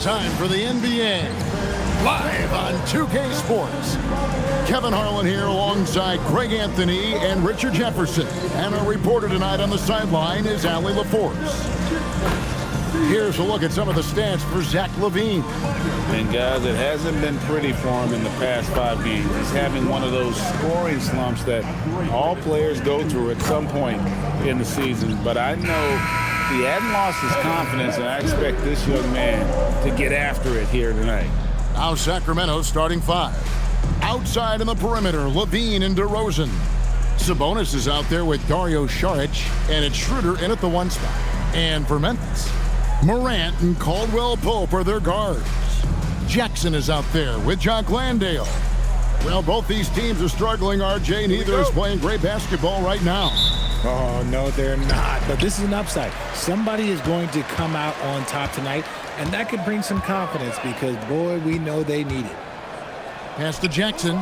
Time for the NBA, live on 2K Sports. Kevin Harlan here alongside Greg Anthony and Richard Jefferson. And our reporter tonight on the sideline is Allie LaForce. Here's a look at some of the stats for Zach LaVine. And guys, it hasn't been pretty for him in the past 5 games. He's having one of those scoring slumps that all players go through at some point in the season. But I know he hadn't lost his confidence, and I expect this young man to get after it here tonight. Now Sacramento starting five. Outside in the perimeter, LaVine and DeRozan. Sabonis is out there with Dario Saric, and it's Schroeder in at the one spot. And for Memphis, Morant and Caldwell Pope are their guards. Jackson is out there with Jock Landale. Well, both these teams are struggling, RJ. Neither is playing great basketball right now. Oh, no, they're not. But this is an upside. Somebody is going to come out on top tonight, and that could bring some confidence because, boy, we know they need it. Pass to Jackson.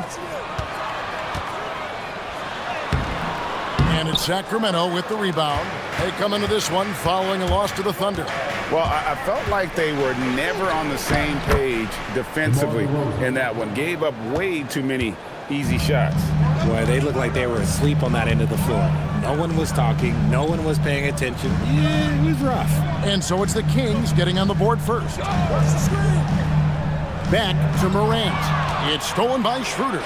And it's Sacramento with the rebound. They come into this one following a loss to the Thunder. Well, I felt like they were never on the same page defensively in that one. Gave up way too many easy shots. Boy, they looked like they were asleep on that end of the floor. No one was talking. No one was paying attention. Yeah, it was rough. And so it's the Kings getting on the board first. Back to Morant. It's stolen by Schroeder.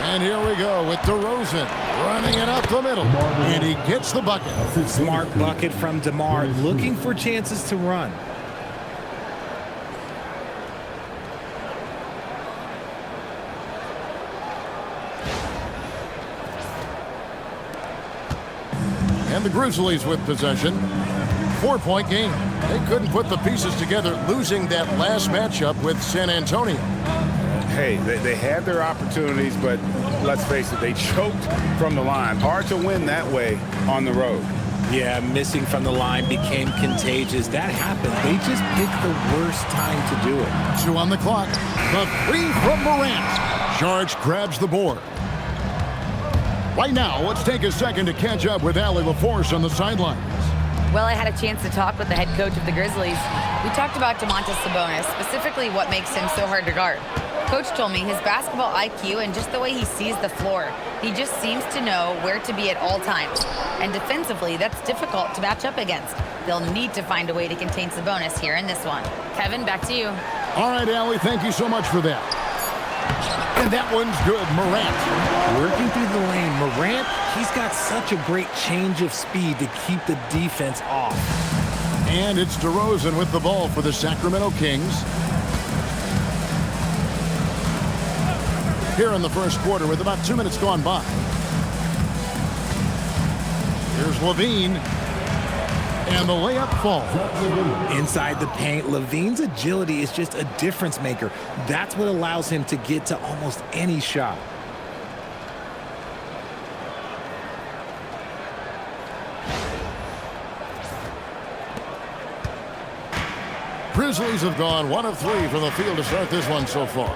And here we go with DeRozan running it up the middle. And he gets the bucket. Smart bucket from DeMar, looking for chances to run. And the Grizzlies with possession. 4-point game. They couldn't put the pieces together, losing that last matchup with San Antonio. Hey, they had their opportunities, but let's face it, they choked from the line. Hard to win that way on the road. Yeah, missing from the line became contagious. That happened. They just picked the worst time to do it. 2 on the clock. The three from Morant. Saric grabs the board. Right now, let's take a second to catch up with Allie LaForce on the sidelines. Well, I had a chance to talk with the head coach of the Grizzlies. We talked about Domantas Sabonis, specifically what makes him so hard to guard. Coach told me his basketball IQ and just the way he sees the floor. He just seems to know where to be at all times. And defensively, that's difficult to match up against. They'll need to find a way to contain Sabonis here in this one. Kevin, back to you. All right, Allie, thank you so much for that. And that one's good. Morant. Working through the lane. Morant, he's got such a great change of speed to keep the defense off. And it's DeRozan with the ball for the Sacramento Kings. Here in the first quarter with about 2 minutes gone by. Here's LaVine. And the layup falls. Inside the paint, LaVine's agility is just a difference maker. That's what allows him to get to almost any shot. Grizzlies have gone 1 of 3 from the field to start this one so far.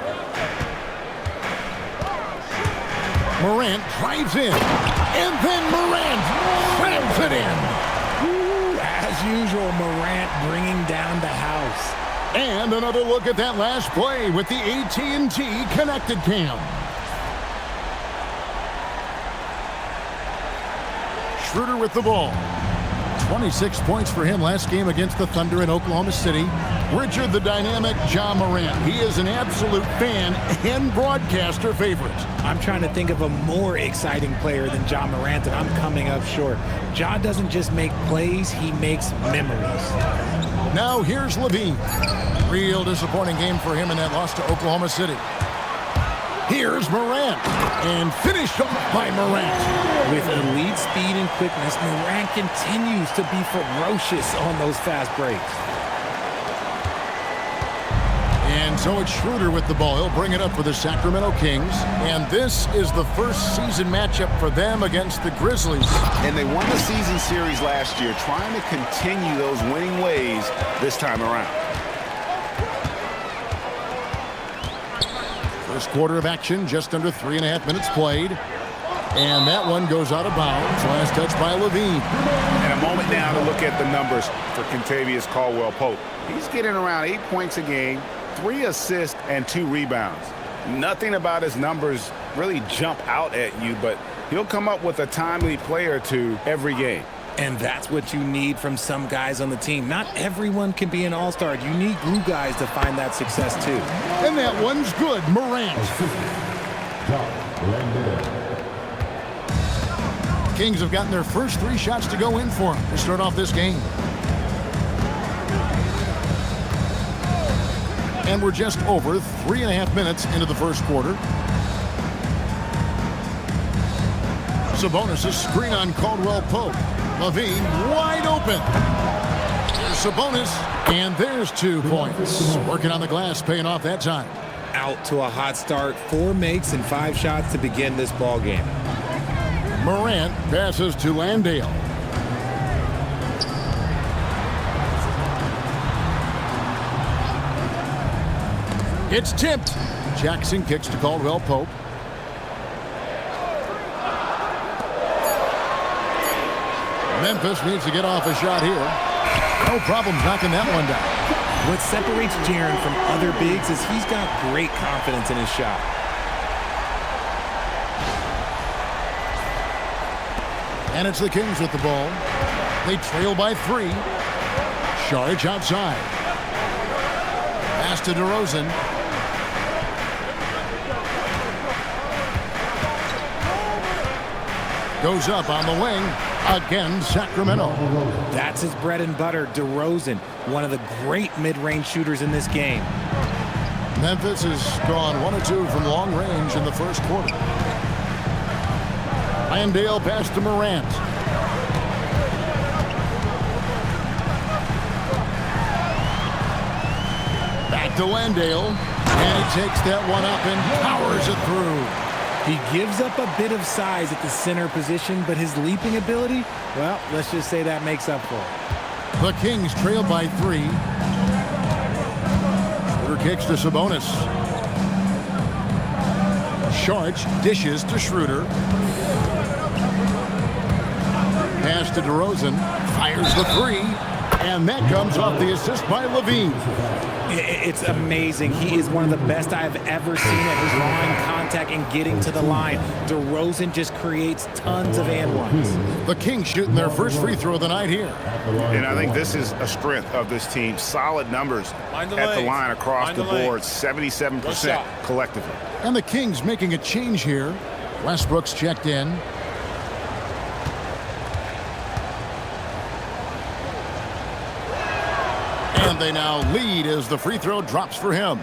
Morant drives in, and then Morant slams it in. Ooh, as usual, Morant bringing down the house. And another look at that last play with the AT&T Connected Cam. Schroeder with the ball. 26 points for him last game against the Thunder in Oklahoma City. Richard the dynamic Ja Morant. He is an absolute fan and broadcaster favorite. I'm trying to think of a more exciting player than Ja Morant, and I'm coming up short. Ja doesn't just make plays, he makes memories. Now here's LaVine. Real disappointing game for him in that loss to Oklahoma City. Here's Morant, and finished off by Morant. With elite speed and quickness, Morant continues to be ferocious on those fast breaks. And so it's Schroeder with the ball. He'll bring it up for the Sacramento Kings. And this is the first season matchup for them against the Grizzlies. And they won the season series last year, trying to continue those winning ways this time around. First quarter of action, just under 3.5 minutes played. And that one goes out of bounds. Last touch by LaVine. And a moment now to look at the numbers for Kentavious Caldwell-Pope. He's getting around 8 points a game, 3 assists, and 2 rebounds. Nothing about his numbers really jump out at you, but he'll come up with a timely play or two every game. And that's what you need from some guys on the team. Not everyone can be an all-star. You need glue guys to find that success too. And that one's good. Morant. Kings have gotten their first 3 shots to go in for them to start off this game. And we're just over 3.5 minutes into the first quarter. Sabonis' screen on Caldwell-Pope. LaVine wide open. There's Sabonis, and there's 2 points. Working on the glass, paying off that time. Out to a hot start. 4 makes and 5 shots to begin this ball game. Morant passes to Landale. It's tipped. Jackson kicks to Caldwell-Pope. Memphis needs to get off a shot here. No problem knocking that one down. What separates Jaren from other bigs is he's got great confidence in his shot. And it's the Kings with the ball. They trail by 3. Saric outside. Pass to DeRozan. Goes up on the wing. Again, Sacramento. That's his bread and butter, DeRozan, one of the great mid-range shooters in this game. Memphis has gone 1 or 2 from long range in the first quarter. Landale pass to Morant. Back to Landale. And he takes that one up and powers it through. He gives up a bit of size at the center position, but his leaping ability, well, let's just say that makes up for it. The Kings trail by 3. Schroeder kicks to Sabonis. Saric dishes to Schroeder. Pass to DeRozan. Fires the 3. And that comes off the assist by LaVine. It's amazing. He is one of the best I've ever seen at drawing contact and getting to the line. DeRozan just creates tons of and ones. The Kings shooting their first free throw of the night here. And I think this is a strength of this team. Solid numbers at the line across the board. 77% collectively. And the Kings making a change here. Westbrook's checked in. And they now lead as the free throw drops for him.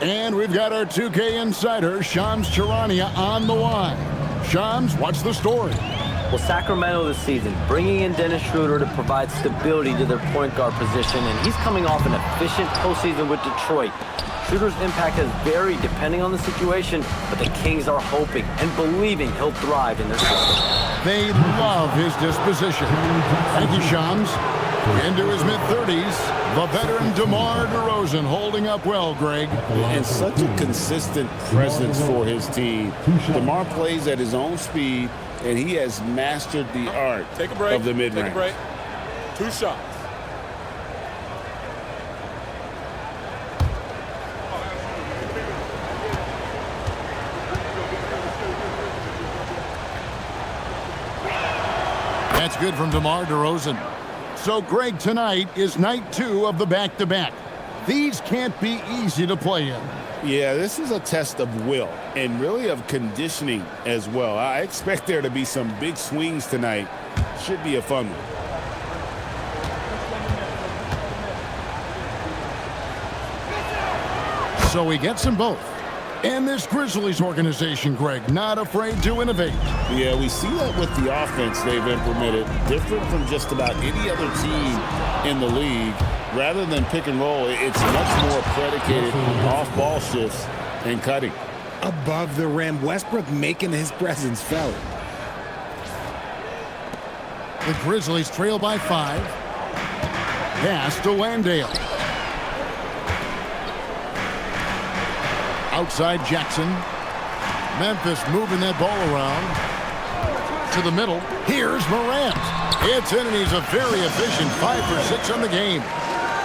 And we've got our 2K insider, Shams Charania, on the line. Shams, what's the story? Well, Sacramento this season, bringing in Dennis Schroeder to provide stability to their point guard position, and he's coming off an efficient postseason with Detroit. Schroeder's impact has varied depending on the situation, but the Kings are hoping and believing he'll thrive in their system. They love his disposition. Thank you, Shams. Into his mid-30s, the veteran DeMar DeRozan holding up well, Greg. And such a consistent presence for his team. DeMar plays at his own speed, and he has mastered the art of the mid-range. Take a break. 2 shots. That's good from DeMar DeRozan. So, Greg, tonight is night 2 of the back-to-back. These can't be easy to play in. Yeah, this is a test of will and really of conditioning as well. I expect there to be some big swings tonight. Should be a fun one. So he gets them both. And this Grizzlies organization, Greg, not afraid to innovate. Yeah, we see that with the offense they've implemented. Different from just about any other team in the league. Rather than pick and roll, it's much more predicated on off-ball shifts and cutting. Above the rim, Westbrook making his presence felt. The Grizzlies trail by 5. Pass to Landale. Outside Jackson. Memphis moving that ball around. To the middle. Here's Morant. It's in, and he's a very efficient 5 for 6 on the game.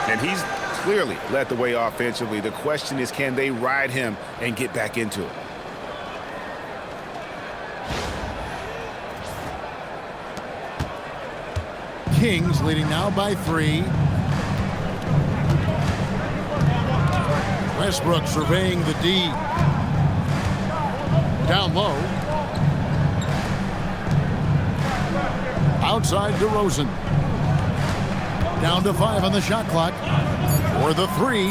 And he's clearly led the way offensively. The question is, can they ride him and get back into it? Kings leading now by 3. Westbrook surveying the D. Down low. Outside DeRozan. Down to 5 on the shot clock. For the 3.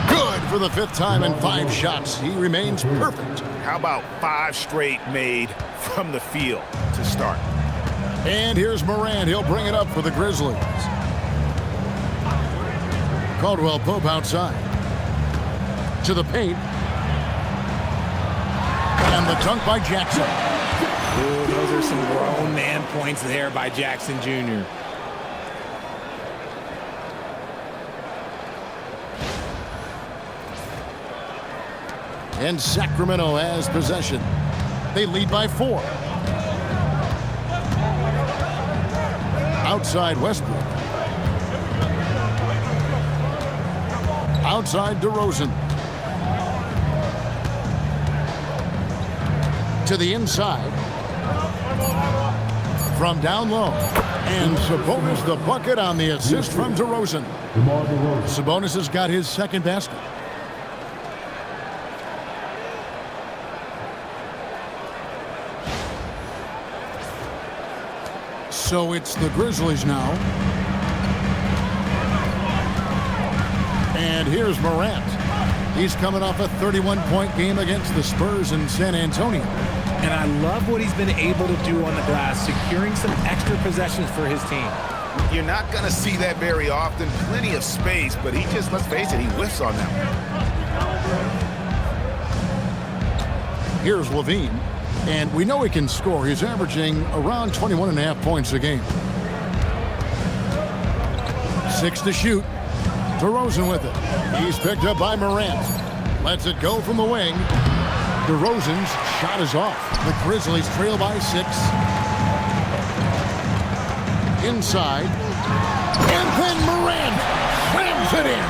Good for the 5th time in 5 shots. He remains perfect. How about 5 straight made from the field to start? And here's Morant. He'll bring it up for the Grizzlies. Caldwell Pope outside. To the paint. And the dunk by Jackson. Ooh, those are some grown man points there by Jackson Jr. And Sacramento has possession. They lead by 4. Outside Westbrook. Outside DeRozan. To the inside. From down low. And Sabonis the bucket on the assist from DeRozan. Sabonis has got his 2nd basket. So it's the Grizzlies now. And here's Morant. He's coming off a 31-point game against the Spurs in San Antonio. And I love what he's been able to do on the glass, securing some extra possessions for his team. You're not going to see that very often. Plenty of space, but he just, let's face it, he whiffs on that one. Here's LaVine. And we know he can score. He's averaging around 21.5 points a game. 6 to shoot. DeRozan with it. He's picked up by Morant. Lets it go from the wing. DeRozan's shot is off. The Grizzlies trail by 6. Inside. And then Morant slams it in.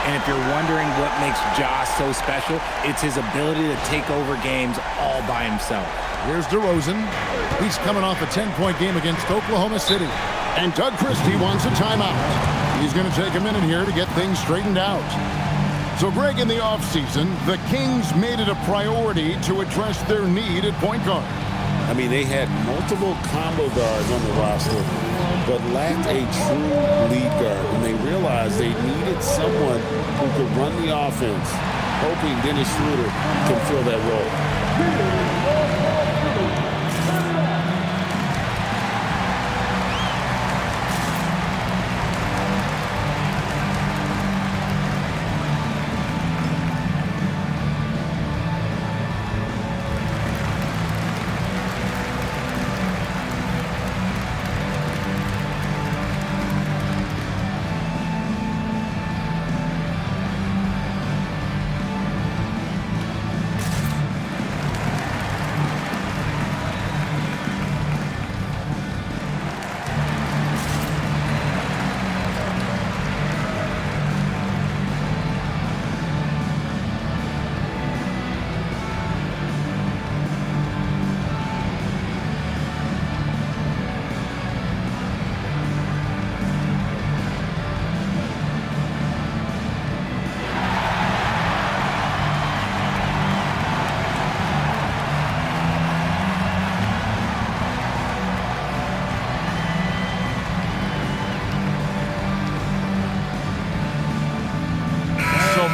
And if you're wondering what makes Josh so special, it's his ability to take over games all by himself. Here's DeRozan. He's coming off a 10-point game against Oklahoma City. And Doug Christie wants a timeout. He's going to take a minute here to get things straightened out. So, Greg, in the offseason, the Kings made it a priority to address their need at point guard. I mean, they had multiple combo guards on the roster, but lacked a true lead guard. And they realized they needed someone who could run the offense, hoping Dennis Schroeder can fill that role.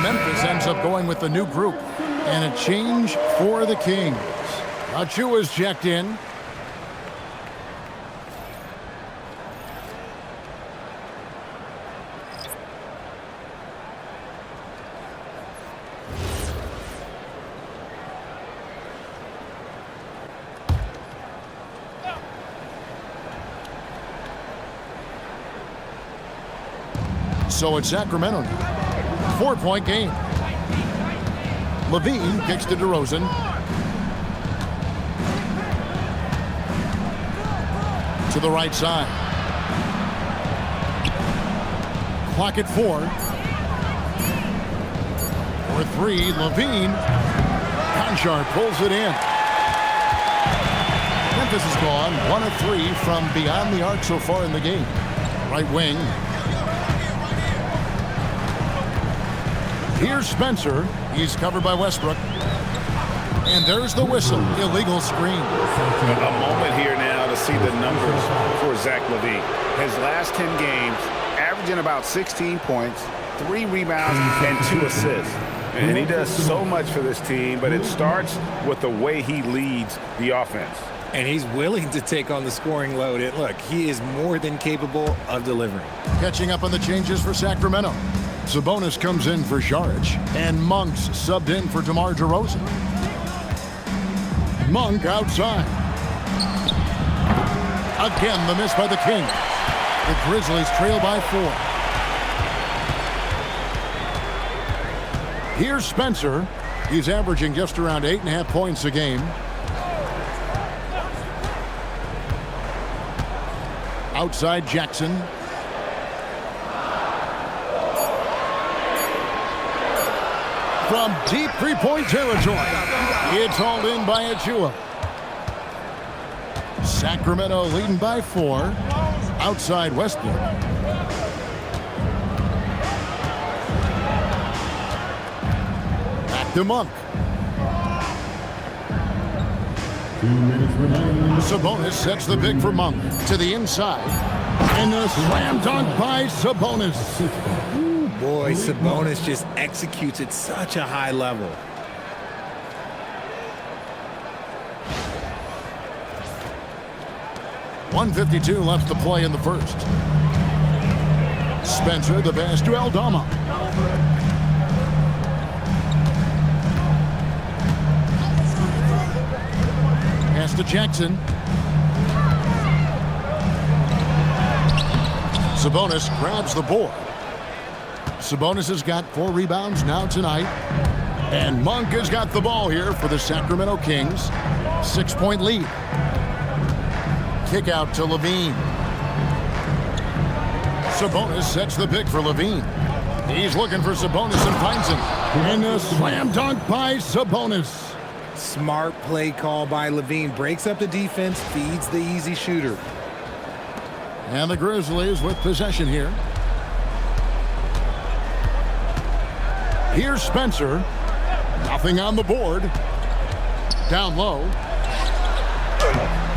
Memphis ends up going with the new group. And a change for the Kings. Achiuwa's checked in. So it's Sacramento now. 4-point game. LaVine kicks to DeRozan. To the right side. Clock at 4. For 3, LaVine. Conchar pulls it in. Memphis has gone 1 of 3 from beyond the arc so far in the game. Right wing. Here's Spencer. He's covered by Westbrook. And there's the whistle. Illegal screen. A moment here now to see the numbers for Zach LaVine. His last 10 games, averaging about 16 points, 3 rebounds, and 2 assists. And he does so much for this team, but it starts with the way he leads the offense. And he's willing to take on the scoring load. And look, he is more than capable of delivering. Catching up on the changes for Sacramento. Sabonis comes in for Šarić, and Monk's subbed in for DeMar DeRozan. Monk outside. Again, the miss by the Kings. The Grizzlies trail by 4. Here's Spencer. He's averaging just around 8.5 points a game. Outside Jackson. From deep three-point territory. It's hauled in by Achiuwa. Sacramento leading by 4. Outside Westbrook. Back to Monk. Sabonis sets the pick for Monk to the inside. And a slam dunk by Sabonis. Ooh, boy, Sabonis just executes at such a high level. .152 left to play in the first. Spencer, the pass to Aldama. Pass to Jackson. Sabonis grabs the board. Sabonis has got 4 rebounds now tonight. And Monk has got the ball here for the Sacramento Kings. 6-point lead. Kick out to LaVine. Sabonis sets the pick for LaVine. He's looking for Sabonis and finds him. And a slam dunk by Sabonis. Smart play call by LaVine. Breaks up the defense, feeds the easy shooter. And the Grizzlies with possession here. Here's Spencer. Nothing on the board. Down low.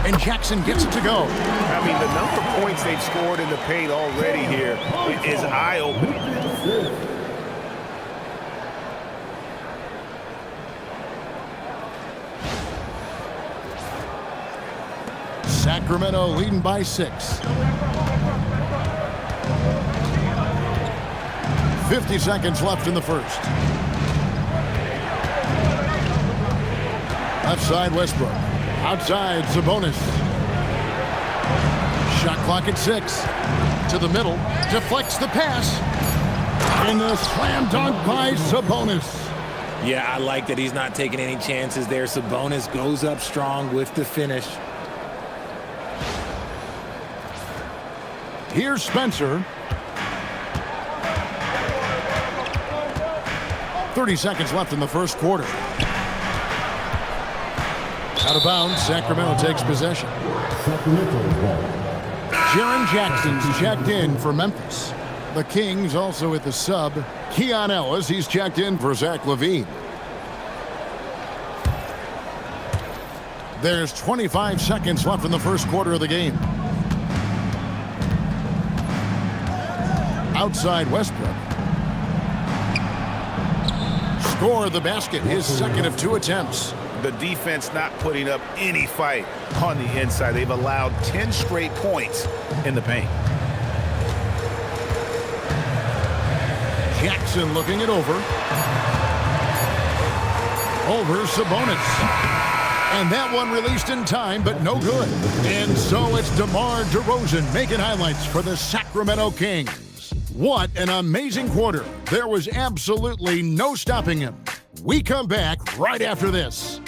And Jackson gets it to go. I mean, the number of points they've scored in the paint already here is eye-opening. Sacramento leading by 6. 50 seconds left in the first. Left side Westbrook. Outside Sabonis. Shot clock at 6. To the middle. Deflects the pass. And a slam dunk by Sabonis. Yeah, I like that he's not taking any chances there. Sabonis goes up strong with the finish. Here's Spencer. 30 seconds left in the first quarter. Out of bounds, Sacramento takes possession. Jaren Jackson's checked in for Memphis. The Kings also with the sub. Keon Ellis, he's checked in for Zach LaVine. There's 25 seconds left in the first quarter of the game. Outside Westbrook. Score the basket, his second of 2 attempts. The defense not putting up any fight on the inside. They've allowed 10 straight points in the paint. Jackson looking it over. Over Sabonis. And that one released in time, but no good. And so it's DeMar DeRozan making highlights for the Sacramento Kings. What an amazing quarter. There was absolutely no stopping him. We come back right after this.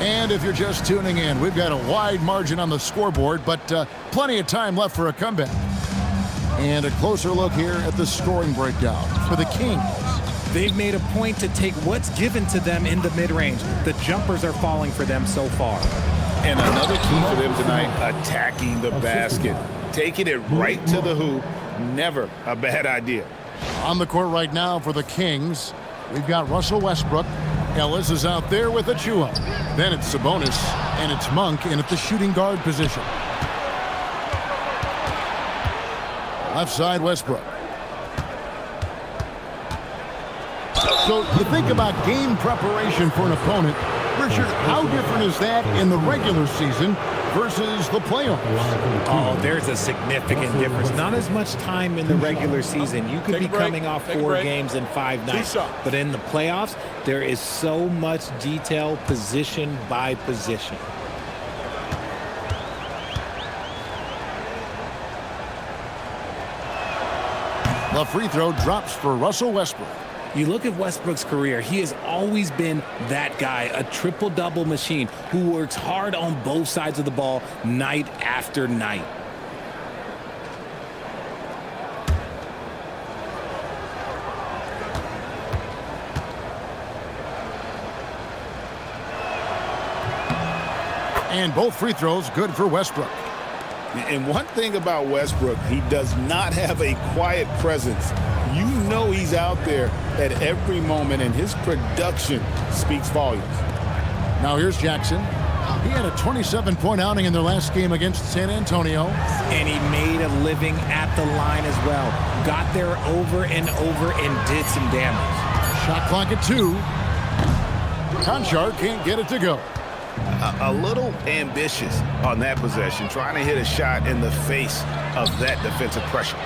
And if you're just tuning in, we've got a wide margin on the scoreboard, but plenty of time left for a comeback. And a closer look here at the scoring breakdown for the Kings. They've made a point to take what's given to them in the mid-range. The jumpers are falling for them so far. And another key for them tonight, attacking the basket. Taking it right to the hoop, never a bad idea. On the court right now for the Kings, we've got Russell Westbrook. Ellis is out there with Achiuwa. Then it's Sabonis, and it's Monk in at the shooting guard position. Left side, Westbrook. So you think about game preparation for an opponent. Richard, how different is that in the regular season versus the playoffs? Oh, there's a significant difference. Not as much time in the regular season. You could be coming off 4 games in 5 nights. But in the playoffs, there is so much detail position by position. The free throw drops for Russell Westbrook. You look at Westbrook's career, he has always been that guy, a triple-double machine who works hard on both sides of the ball night after night. And both free throws good for Westbrook. And one thing about Westbrook, he does not have a quiet presence. You know he's out there at every moment, and his production speaks volumes. Now here's Jackson. He had a 27-point outing in their last game against San Antonio. And he made a living at the line as well. Got there over and over and did some damage. Shot clock at 2. Conchar can't get it to go. A little ambitious on that possession, trying to hit a shot in the face of that defensive pressure.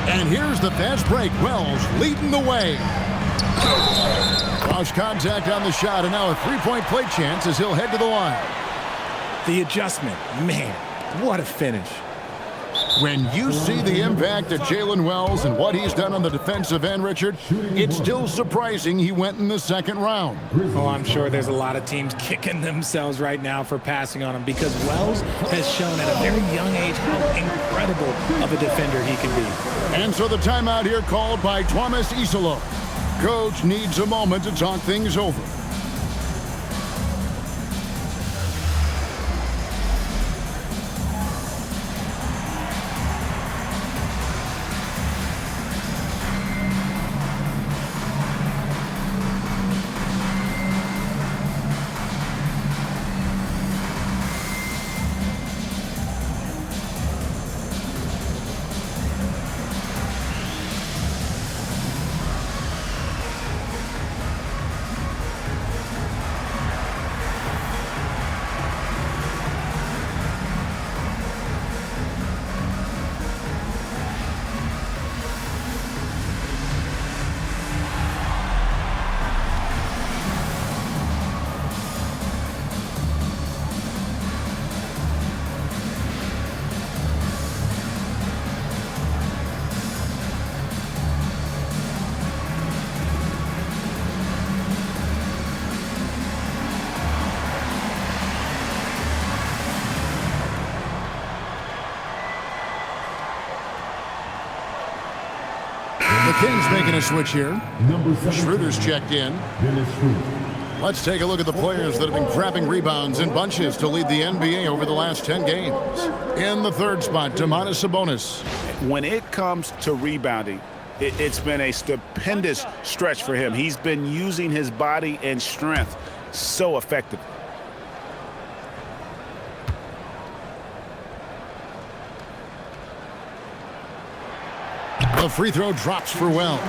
And here's the fast break. Wells leading the way. Lost contact on the shot, and now a 3-point play chance as he'll head to the line. The adjustment, man, what a finish. When you see the impact of Jalen Wells and what he's done on the defensive end, Richard, it's still surprising he went in the second round. Oh, I'm sure there's a lot of teams kicking themselves right now for passing on him because Wells has shown at a very young age how incredible of a defender he can be. And so the timeout here called by Thomas Isolo. Coach needs a moment to talk things over. The Kings making a switch here. Schroeder's checked in. Let's take a look at the players that have been grabbing rebounds in bunches to lead the NBA over the last 10 games. In the third spot, Domantas Sabonis. When it comes to rebounding, it's been a stupendous stretch for him. He's been using his body and strength so effectively. The free throw drops for Wells.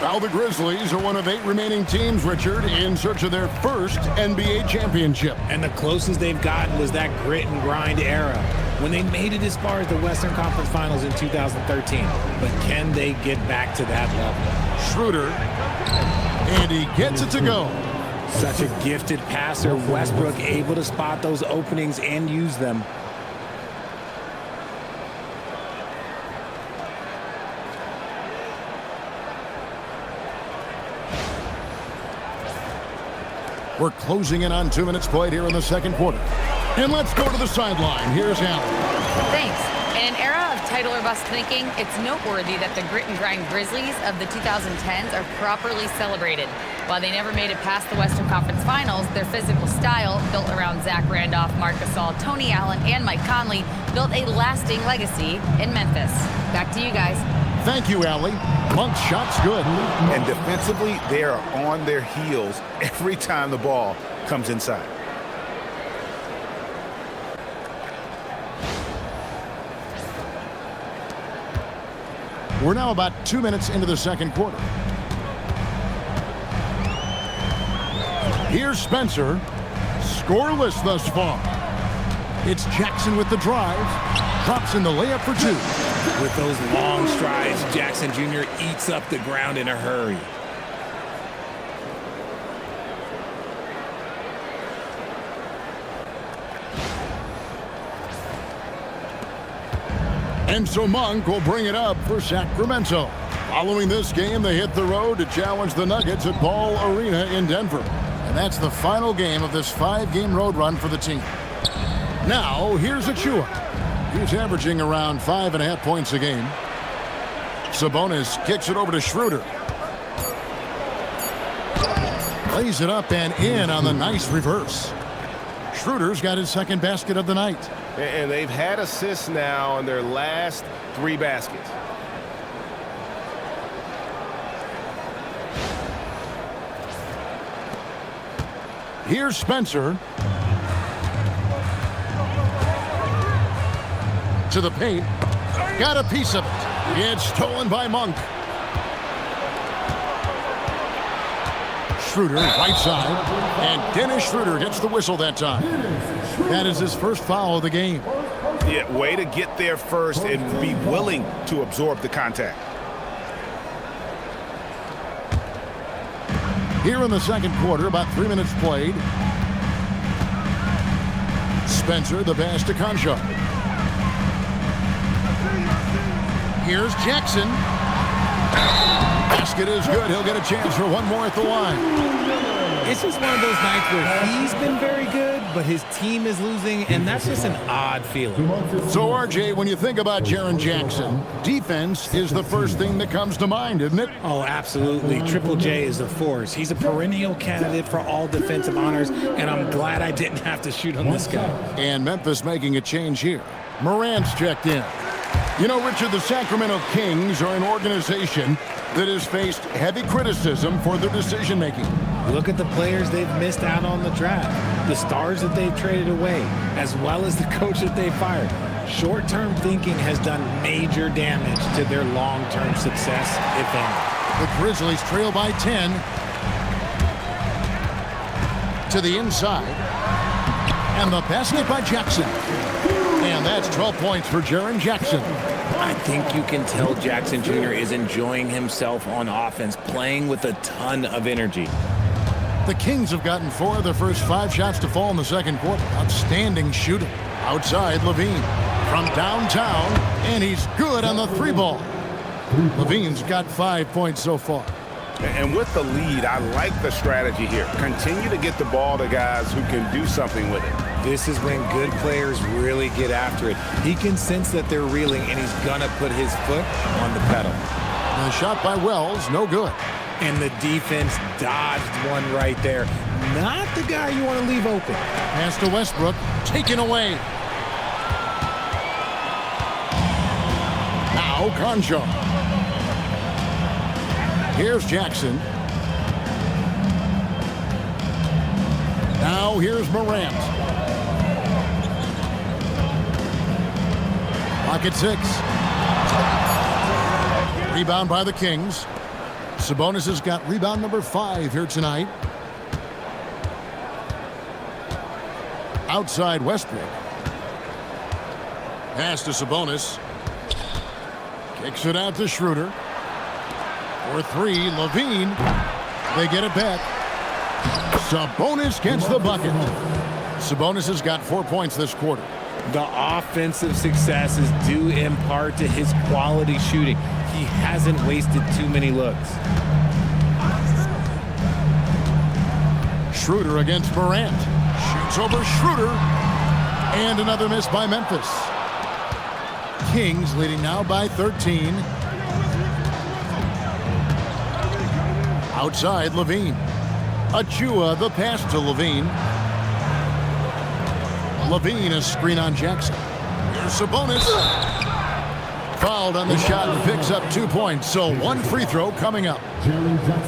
Now the Grizzlies are one of 8 remaining teams, Richard, in search of their first NBA championship. And the closest they've gotten was that grit and grind era when they made it as far as the Western Conference Finals in 2013. But can they get back to that level? Schroeder, and he gets it to go. Such a gifted passer. Westbrook able to spot those openings and use them. We're closing in on 2 minutes played here in the second quarter. And let's go to the sideline. Here's Allen. Thanks. In an era of title or bust thinking, it's noteworthy that the grit and grind Grizzlies of the 2010s are properly celebrated. While they never made it past the Western Conference Finals, their physical style, built around Zach Randolph, Marc Gasol, Tony Allen, and Mike Conley, built a lasting legacy in Memphis. Back to you guys. Thank you, Allie. Monk's shot's good. And defensively, they are on their heels every time the ball comes inside. We're now about 2 minutes into the second quarter. Here's Spencer. Scoreless thus far. It's Jackson with the drive. Drops in the layup for 2. With those long strides, Jackson Jr. eats up the ground in a hurry. And so Monk will bring it up for Sacramento. Following this game, they hit the road to challenge the Nuggets at Ball Arena in Denver. And that's the final game of this 5-game road run for the team. Now, here's Achiuwa. He's averaging around 5.5 points a game. Sabonis kicks it over to Schroeder. Lays it up and in on the nice reverse. Schroeder's got his second basket of the night. And they've had assists now in their last 3 baskets. Here's Spencer. To the paint. Got a piece of it. It's stolen by Monk. Schroeder, right side. And Dennis Schroeder gets the whistle that time. That is his first foul of the game. Yeah, way to get there first and be willing to absorb the contact. Here in the second quarter, about 3 minutes played. Spencer, the pass to Concha. Here's Jackson. Basket is good. He'll get a chance for one more at the line. It's just one of those nights where he's been very good, but his team is losing, and that's just an odd feeling. So, RJ, when you think about Jaren Jackson, defense is the first thing that comes to mind, isn't it? Oh, absolutely. Triple J is a force. He's a perennial candidate for all defensive honors, and I'm glad I didn't have to shoot on this guy. And Memphis making a change here. Morant's checked in. You know, Richard, the Sacramento Kings are an organization that has faced heavy criticism for their decision-making. Look at the players they've missed out on the draft, the stars that they've traded away, as well as the coach that they fired. Short-term thinking has done major damage to their long-term success, if any. The Grizzlies trail by 10. To the inside. And the basket by Jackson. And that's 12 points for Jaren Jackson. I think you can tell Jackson Jr. is enjoying himself on offense, playing with a ton of energy. The Kings have gotten 4 of their first 5 shots to fall in the second quarter. Outstanding shooting. Outside, LaVine from downtown, and he's good on the 3-ball. LaVine's got 5 points so far. And with the lead, I like the strategy here. Continue to get the ball to guys who can do something with it. This is when good players really get after it. He can sense that they're reeling, and he's going to put his foot on the pedal. The shot by Wells, no good. And the defense dodged one right there. Not the guy you want to leave open. Pass to Westbrook, taken away. Now Concha. Here's Jackson. Now here's Morant. Pocket 6. Rebound by the Kings. Sabonis has got rebound number 5 here tonight. Outside Westbrook. Pass to Sabonis. Kicks it out to Schroeder. For 3, LaVine. They get it back. Sabonis gets the bucket. Sabonis has got 4 points this quarter. The offensive success is due in part to his quality shooting. He hasn't wasted too many looks. Schroeder against Morant. Shoots over Schroeder. And another miss by Memphis. Kings leading now by 13. Outside, LaVine. Achiuwa, the pass to LaVine. LaVine, a screen on Jackson. Here's Sabonis. Fouled on the shot and picks up 2 points. So one free throw coming up.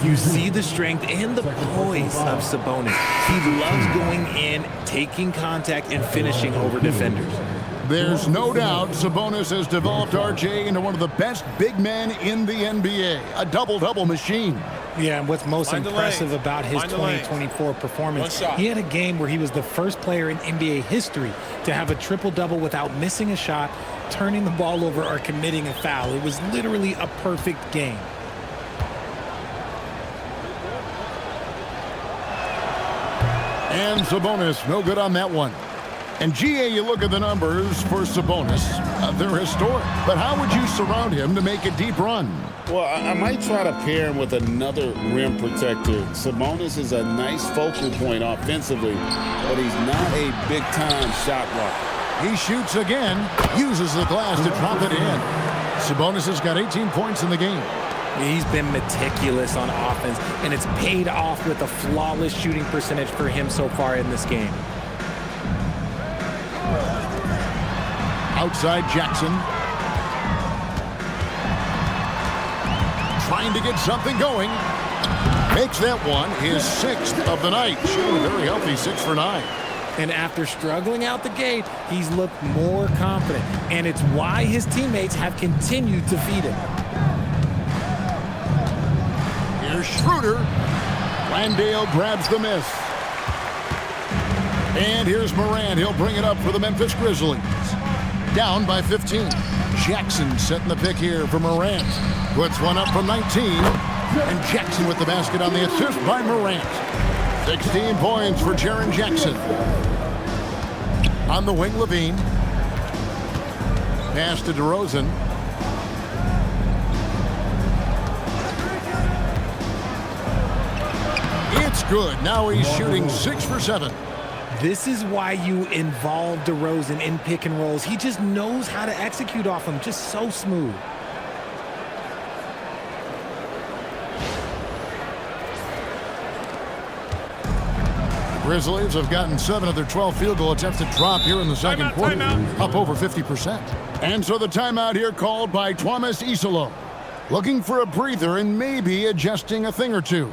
You see the strength and the poise of Sabonis. He loves going in, taking contact, and finishing over defenders. There's no doubt Sabonis has developed RJ into one of the best big men in the NBA. A double-double machine. Yeah, and what's most impressive about his 2024 performance, he had a game where he was the first player in NBA history to have a triple-double without missing a shot, turning the ball over, or committing a foul. It was literally a perfect game. And Sabonis, no good on that one. And GA, you look at the numbers for Sabonis. They're historic. But how would you surround him to make a deep run? Well, I might try to pair him with another rim protector. Sabonis is a nice focal point offensively, but he's not a big-time shot blocker. He shoots again, uses the glass to drop it in. Sabonis has got 18 points in the game. He's been meticulous on offense, and it's paid off with a flawless shooting percentage for him so far in this game. Outside Jackson. Trying to get something going. Makes that one his 6th of the night. Shooting a very healthy 6 for 9. And after struggling out the gate, he's looked more confident. And it's why his teammates have continued to feed him. Here's Schroeder. Landale grabs the miss. And here's Morant. He'll bring it up for the Memphis Grizzlies. Down by 15. Jackson setting the pick here for Morant. Puts one up from 19. And Jackson with the basket on the assist by Morant. 16 points for Jaren Jackson. On the wing, LaVine. Pass to DeRozan. It's good. Now he's shooting 6 for 7. This is why you involve DeRozan in pick and rolls. He just knows how to execute off them, just so smooth. The Grizzlies have gotten 7 of their 12 field goal attempts to drop here in the second quarter, up over 50%. And so the timeout here called by Thomas Isolo, looking for a breather and maybe adjusting a thing or two.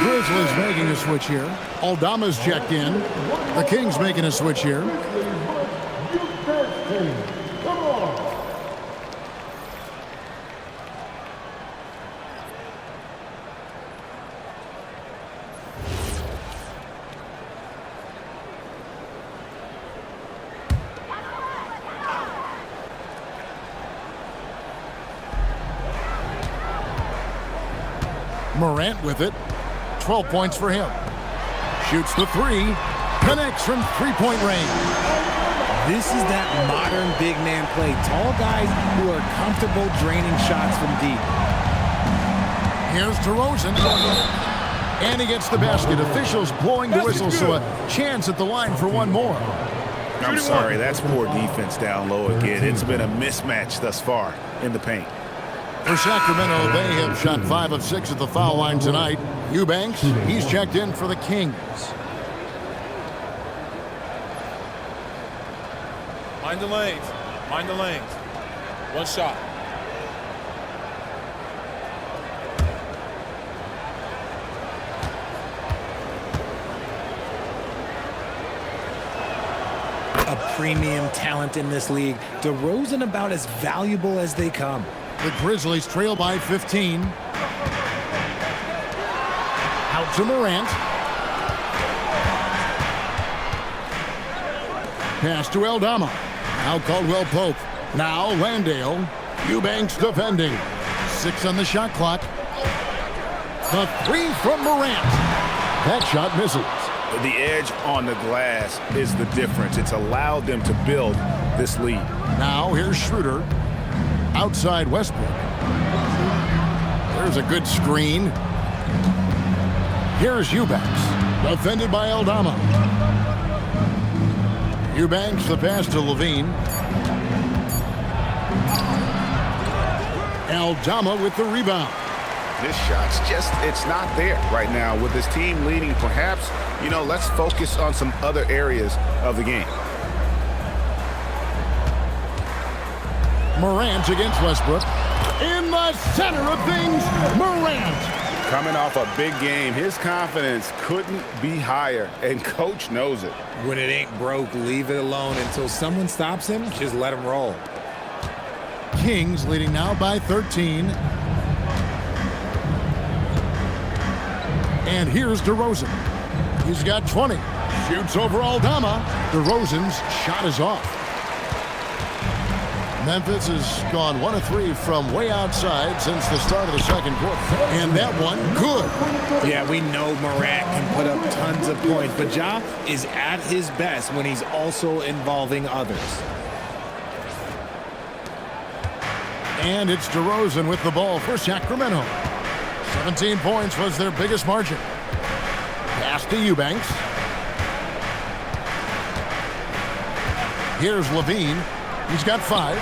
Grizzlies making a switch here. Aldama's checked in. The Kings making a switch here. Morant with it. 12 points for him. Shoots the 3. Connects from three-point range. This is that modern big man play. Tall guys who are comfortable draining shots from deep. Here's DeRozan. And he gets the basket. Officials blowing the whistle, so a chance at the line for one more. I'm sorry, that's poor defense down low again. It's been a mismatch thus far in the paint. For Sacramento, they have shot 5 of 6 at the foul line tonight. Eubanks, he's checked in for the Kings. Mind the lanes. Mind the lanes. One shot. A premium talent in this league. DeRozan about as valuable as they come. The Grizzlies trail by 15. Out to Morant. Pass to Aldama. Now Caldwell Pope. Now Landale. Eubanks defending. 6 on the shot clock. The 3 from Morant. That shot misses. The edge on the glass is the difference. It's allowed them to build this lead. Now here's Schroeder. Outside Westbrook. There's a good screen. Here's Eubanks. Defended by Aldama. Eubanks, the pass to LaVine. Aldama with the rebound. This shot's just, it's not there right now with this team leading. Perhaps, let's focus on some other areas of the game. Morant against Westbrook. In the center of things, Morant. Coming off a big game, his confidence couldn't be higher, and coach knows it. When it ain't broke, leave it alone until someone stops him. Just let him roll. Kings leading now by 13. And here's DeRozan. He's got 20. Shoots over Aldama. DeRozan's shot is off. Memphis has gone 1 of 3 from way outside since the start of the second quarter. And that one, good. Yeah, we know Morant can put up tons of points, but Ja is at his best when he's also involving others. And it's DeRozan with the ball for Sacramento. 17 points was their biggest margin. Pass to Eubanks. Here's LaVine. He's got 5.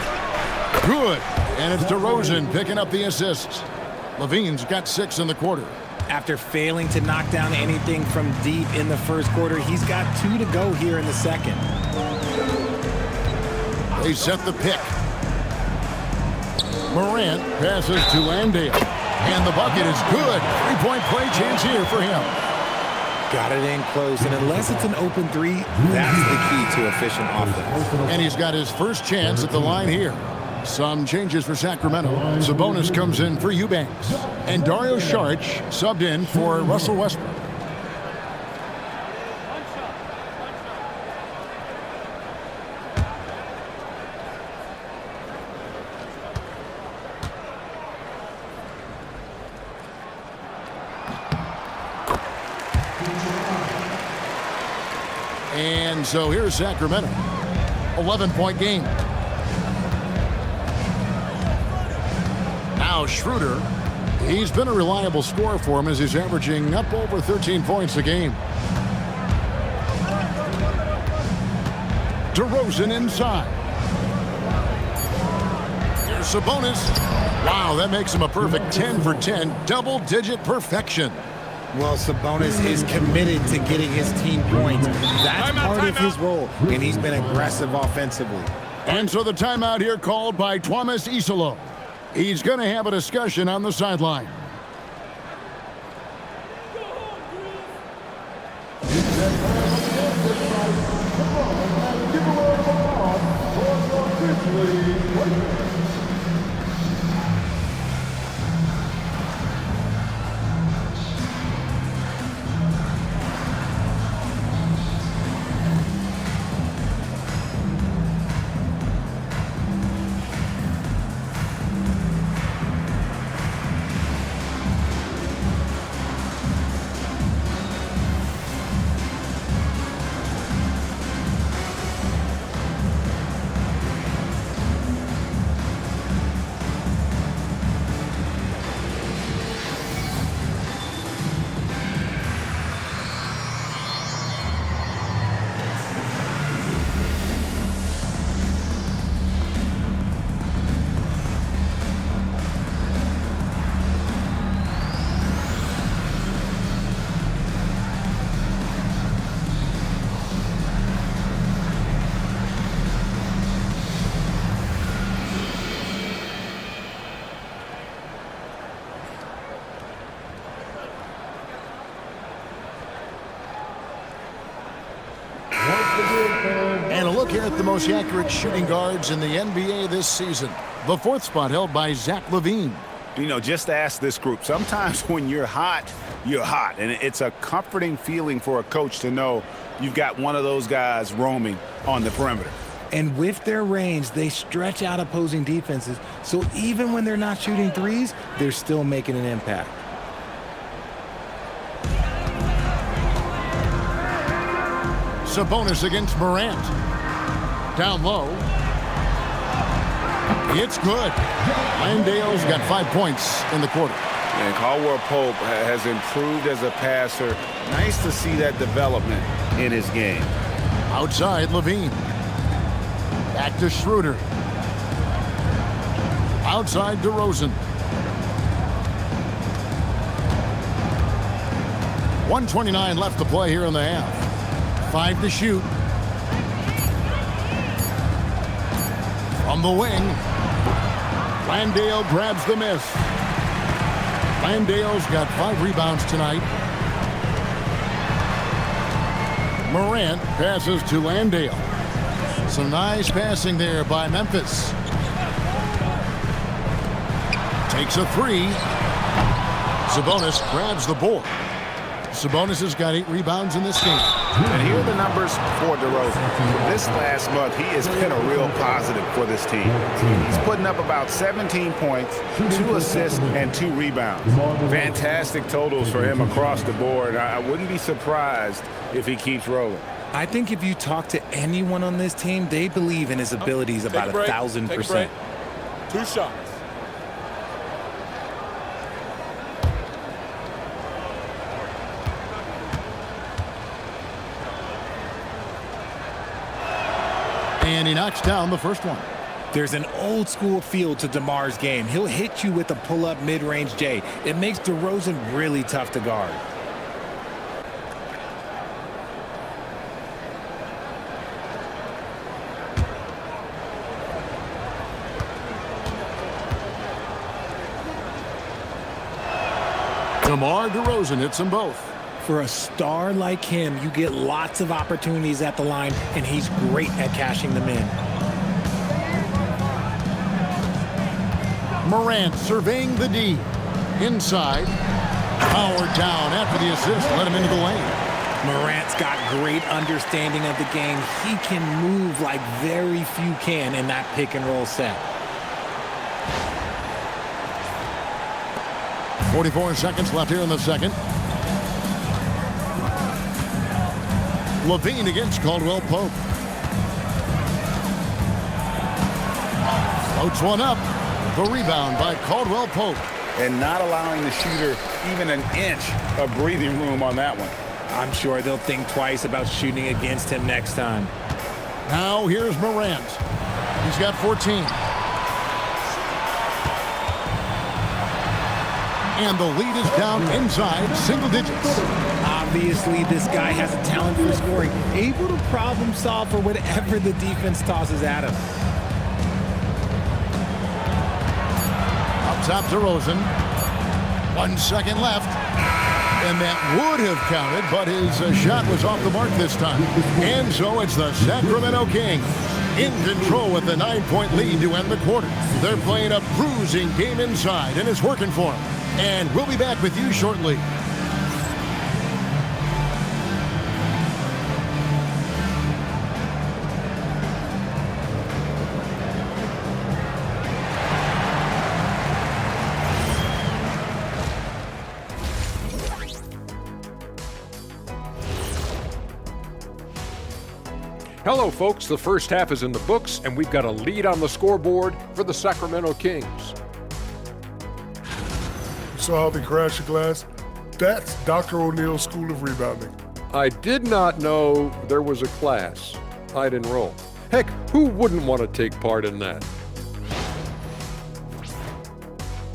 Good. And it's DeRozan picking up the assists. LaVine's got 6 in the quarter. After failing to knock down anything from deep in the first quarter, he's got 2 to go here in the second. They set the pick. Morant passes to Landale. And the bucket is good. 3-point play chance here for him. Got it in close, and unless it's an open 3, that's the key to efficient offense. And he's got his first chance at the line here. Some changes for Sacramento. Sabonis comes in for Eubanks. And Dario Saric subbed in for Russell Westbrook. And so here's Sacramento. 11-point game. Now Schroeder. He's been a reliable scorer for him as he's averaging up over 13 points a game. DeRozan inside. Here's Sabonis. Wow, that makes him a perfect 10 for 10. Double-digit perfection. Well, Sabonis is committed to getting his team points. That's part of his role, and he's been aggressive offensively. And so the timeout here called by Thomas Isolo. He's going to have a discussion on the sideline. And a look here at the most accurate shooting guards in the NBA this season. The 4th spot held by Zach LaVine. You know, just ask this group. Sometimes when you're hot, you're hot. And it's a comforting feeling for a coach to know you've got one of those guys roaming on the perimeter. And with their range, they stretch out opposing defenses. So even when they're not shooting threes, they're still making an impact. Sabonis against Morant. Down low. It's good. Landale's got 5 points in the quarter. And Caldwell Pope has improved as a passer. Nice to see that development in his game. Outside, LaVine. Back to Schroeder. Outside, DeRozan. 1:29 left to play here in the half. 5 to shoot. From the wing. Landale grabs the miss. Landale's got 5 rebounds tonight. Morant passes to Landale. Some nice passing there by Memphis. Takes a 3. Sabonis grabs the board. Sabonis has got 8 rebounds in this game. And here are the numbers for DeRozan. This last month, he has been a real positive for this team. He's putting up about 17 points, 2 assists, and 2 rebounds. Fantastic totals for him across the board. I wouldn't be surprised if he keeps rolling. I think if you talk to anyone on this team, they believe in his abilities about 1,000%. 2 shots. And he knocks down the first one. There's an old school feel to DeMar's game. He'll hit you with a pull-up mid-range J. It makes DeRozan really tough to guard. DeMar DeRozan hits them both. For a star like him, you get lots of opportunities at the line, and he's great at cashing them in. Morant surveying the D. Inside. Powered down after the assist. Let him into the lane. Morant's got great understanding of the game. He can move like very few can in that pick-and-roll set. 44 seconds left here in the second. LaVine against Caldwell Pope. Floats one up. The rebound by Caldwell Pope. And not allowing the shooter even an inch of breathing room on that one. I'm sure they'll think twice about shooting against him next time. Now here's Morant. He's got 14. And the lead is down inside single digits. Obviously, this guy has a talent for scoring, able to problem solve for whatever the defense tosses at him. Up top to DeRozan. 1 second left. And that would have counted, but his shot was off the mark this time. And so it's the Sacramento Kings in control with the 9-point lead to end the quarter. They're playing a bruising game inside, and it's working for them. And we'll be back with you shortly. Hello, folks. The first half is in the books, and we've got a lead on the scoreboard for the Sacramento Kings. Saw how they crash the glass? That's Dr. O'Neill's School of Rebounding. I did not know there was a class I'd enroll. Heck, who wouldn't want to take part in that?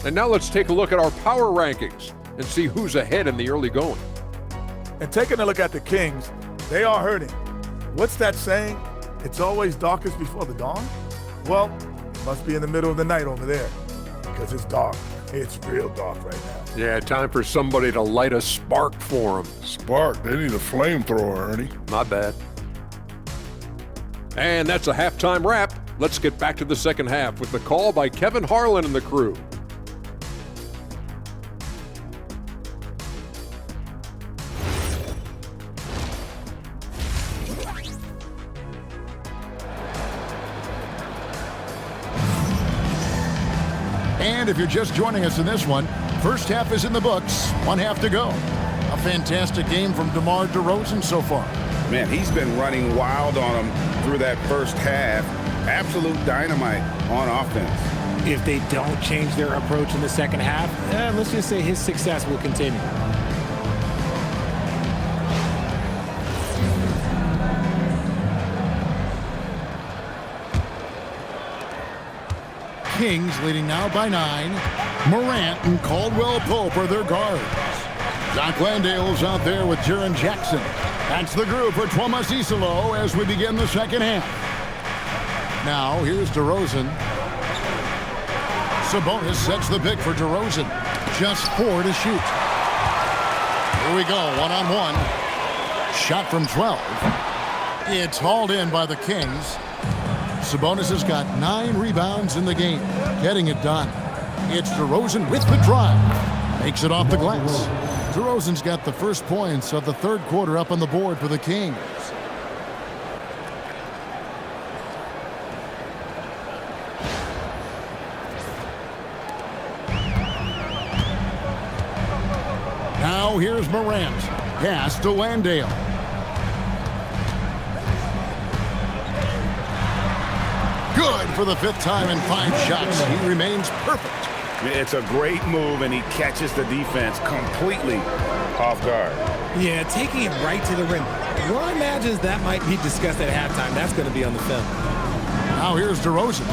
And now let's take a look at our power rankings and see who's ahead in the early going. And taking a look at the Kings, they are hurting. What's that saying? It's always darkest before the dawn? Well, it must be in the middle of the night over there, because it's dark. It's real dark right now. Yeah, time for somebody to light a spark for them. Spark, they need a flamethrower, Ernie. Not bad. And that's a halftime wrap. Let's get back to the second half with the call by Kevin Harlan and the crew. And if you're just joining us in this one, first half is in the books, one half to go. A fantastic game from DeMar DeRozan so far. Man, he's been running wild on him through that first half. Absolute dynamite on offense. If they don't change their approach in the second half, let's just say his success will continue. Kings leading now by 9. Morant and Caldwell Pope are their guards. Doc Landale's out there with Jaren Jackson. That's the group for Tuomas Isalo as we begin the second half. Now, here's DeRozan. Sabonis sets the pick for DeRozan. Just 4 to shoot. Here we go, one-on-one. Shot from 12. It's hauled in by the Kings. Sabonis has got 9 rebounds in the game, getting it done. It's DeRozan with the drive. Makes it off the glass. DeRozan's got the first points of the third quarter up on the board for the Kings. Now here's Morant. Pass to Landale. Good for the 5th time in 5 shots. He remains perfect. It's a great move, and he catches the defense completely off guard. Yeah, taking it right to the rim. One imagines that might be discussed at halftime. That's going to be on the film. Now here's DeRozan.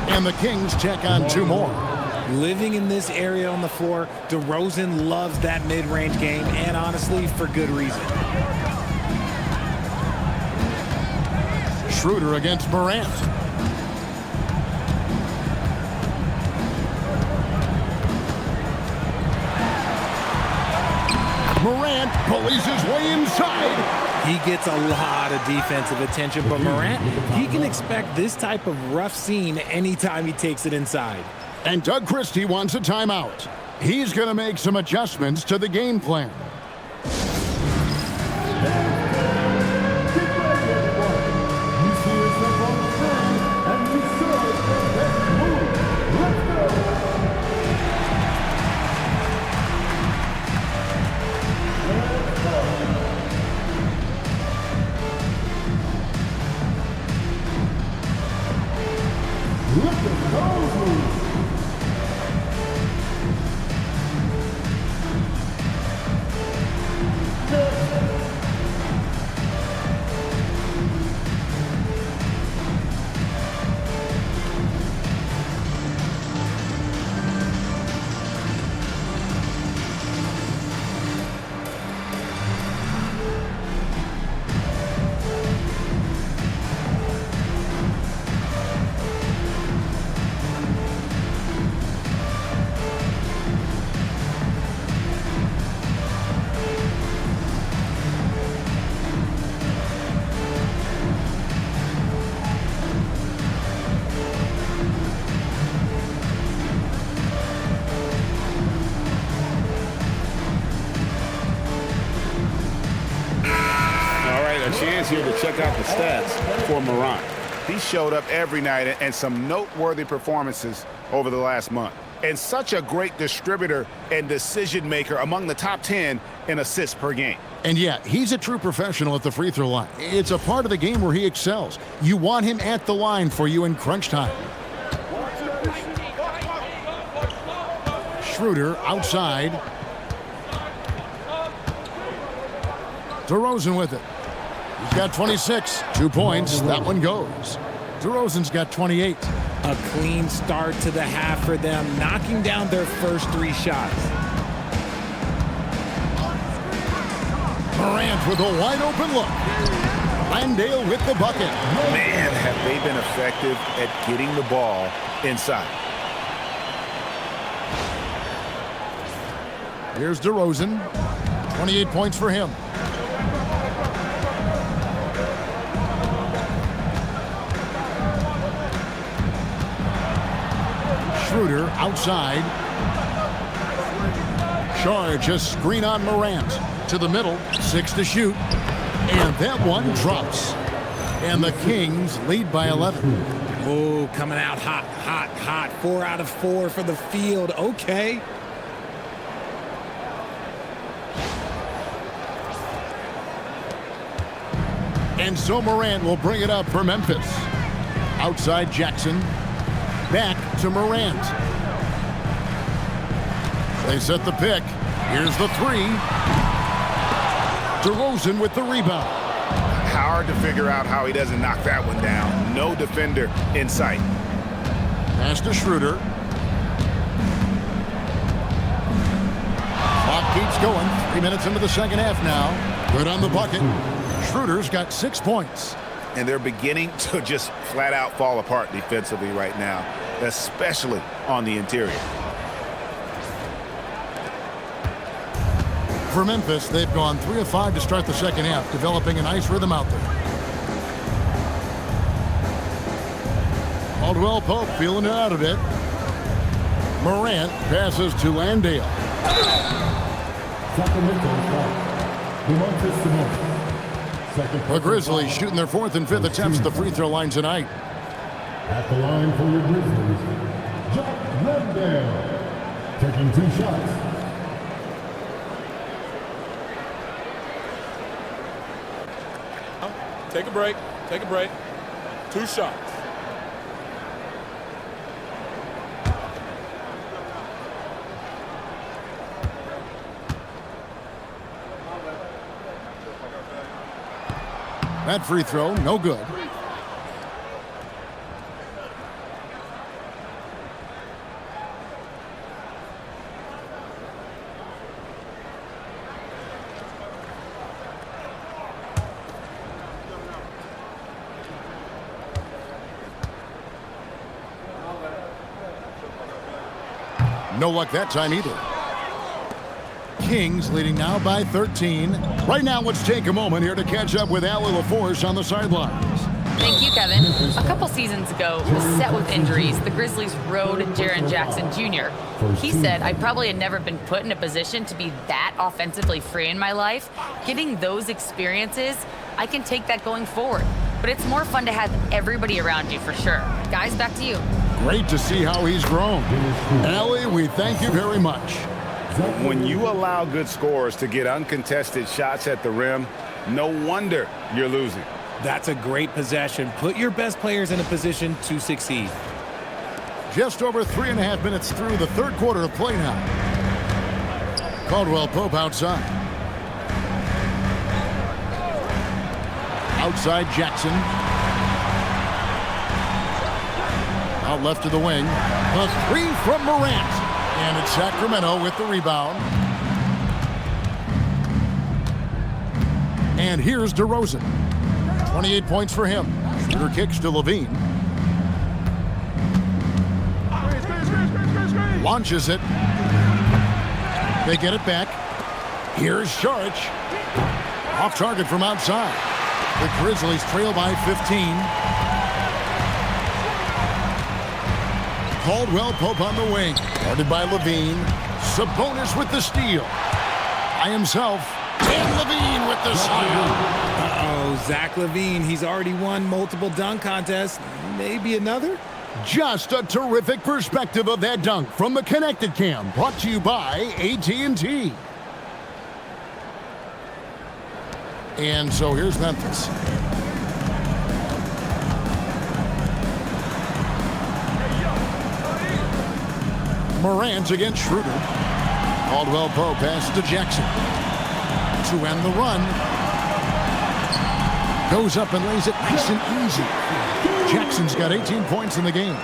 And the Kings check on 2 more. Living in this area on the floor, DeRozan loves that mid-range game, and honestly, for good reason. Schroeder against Morant. Morant pulleys his way inside. He gets a lot of defensive attention, but Morant, he can expect this type of rough scene anytime he takes it inside. And Doug Christie wants a timeout. He's going to make some adjustments to the game plan. Chance here to check out the stats for Morant. He showed up every night and some noteworthy performances over the last month. And such a great distributor and decision maker, among the top 10 in assists per game. And yeah, he's a true professional at the free throw line. It's a part of the game where he excels. You want him at the line for you in crunch time. Schroeder outside. DeRozan with it. He's got 26, 2 points. That one goes. DeRozan's got 28. A clean start to the half for them, knocking down their first 3 shots. Morant with a wide open look. Landale with the bucket. Man, have they been effective at getting the ball inside. Here's DeRozan. 28 points for him. Schroeder outside. Charge a screen on Morant. To the middle, 6 to shoot. And that one drops. And the Kings lead by 11. Oh, coming out hot, hot, hot. 4 out of 4 for the field. Okay. And so Morant will bring it up for Memphis. Outside Jackson. Back to Morant. They set the pick. Here's the 3. DeRozan with the rebound. Hard to figure out how he doesn't knock that one down. No defender in sight. Pass to Schroeder. Clock keeps going. 3 minutes into the second half now. Good on the bucket. Schroeder's got 6 points. And they're beginning to just flat out fall apart defensively right now, especially on the interior. For Memphis, they've gone 3 of 5 to start the second half, developing a nice rhythm out there. Caldwell Pope feeling it out a bit. Morant passes to Landale. The Grizzlies shooting their 4th and 5th attempts at the free throw line tonight. At the line for your Grizzlies, Jack Landale, taking 2 shots. Take a break. Take a break. 2 shots. That free throw, no good. No luck that time either. Kings leading now by 13. Right now, let's take a moment here to catch up with Allie LaForce on the sidelines. Thank you, Kevin. A couple seasons ago, beset with injuries, the Grizzlies rode Jaren Jackson Jr. He said, I probably had never been put in a position to be that offensively free in my life. Getting those experiences, I can take that going forward. But it's more fun to have everybody around you for sure. Guys, back to you. Great to see how he's grown. Allie, we thank you very much. When you allow good scorers to get uncontested shots at the rim, no wonder you're losing. That's a great possession. Put your best players in a position to succeed. Just over 3.5 minutes through the third quarter of play now. Caldwell Pope outside. Outside Jackson. Out left to the wing. The 3 from Morant. And it's Sacramento with the rebound. And here's DeRozan. 28 points for him. Shooter kicks to LaVine. Launches it. They get it back. Here's Saric. Off target from outside. The Grizzlies trail by 15. Caldwell Pope on the wing. Guarded by LaVine. Sabonis with the steal. By himself. And LaVine with the steal. Uh-oh, Zach LaVine. He's already won multiple dunk contests. Maybe another? Just a terrific perspective of that dunk from the Connected Cam. Brought to you by AT&T. And so here's Memphis. Morant against Schroeder. Caldwell Pope passes to Jackson. To end the run. Goes up and lays it nice and easy. Jackson's got 18 points in the game.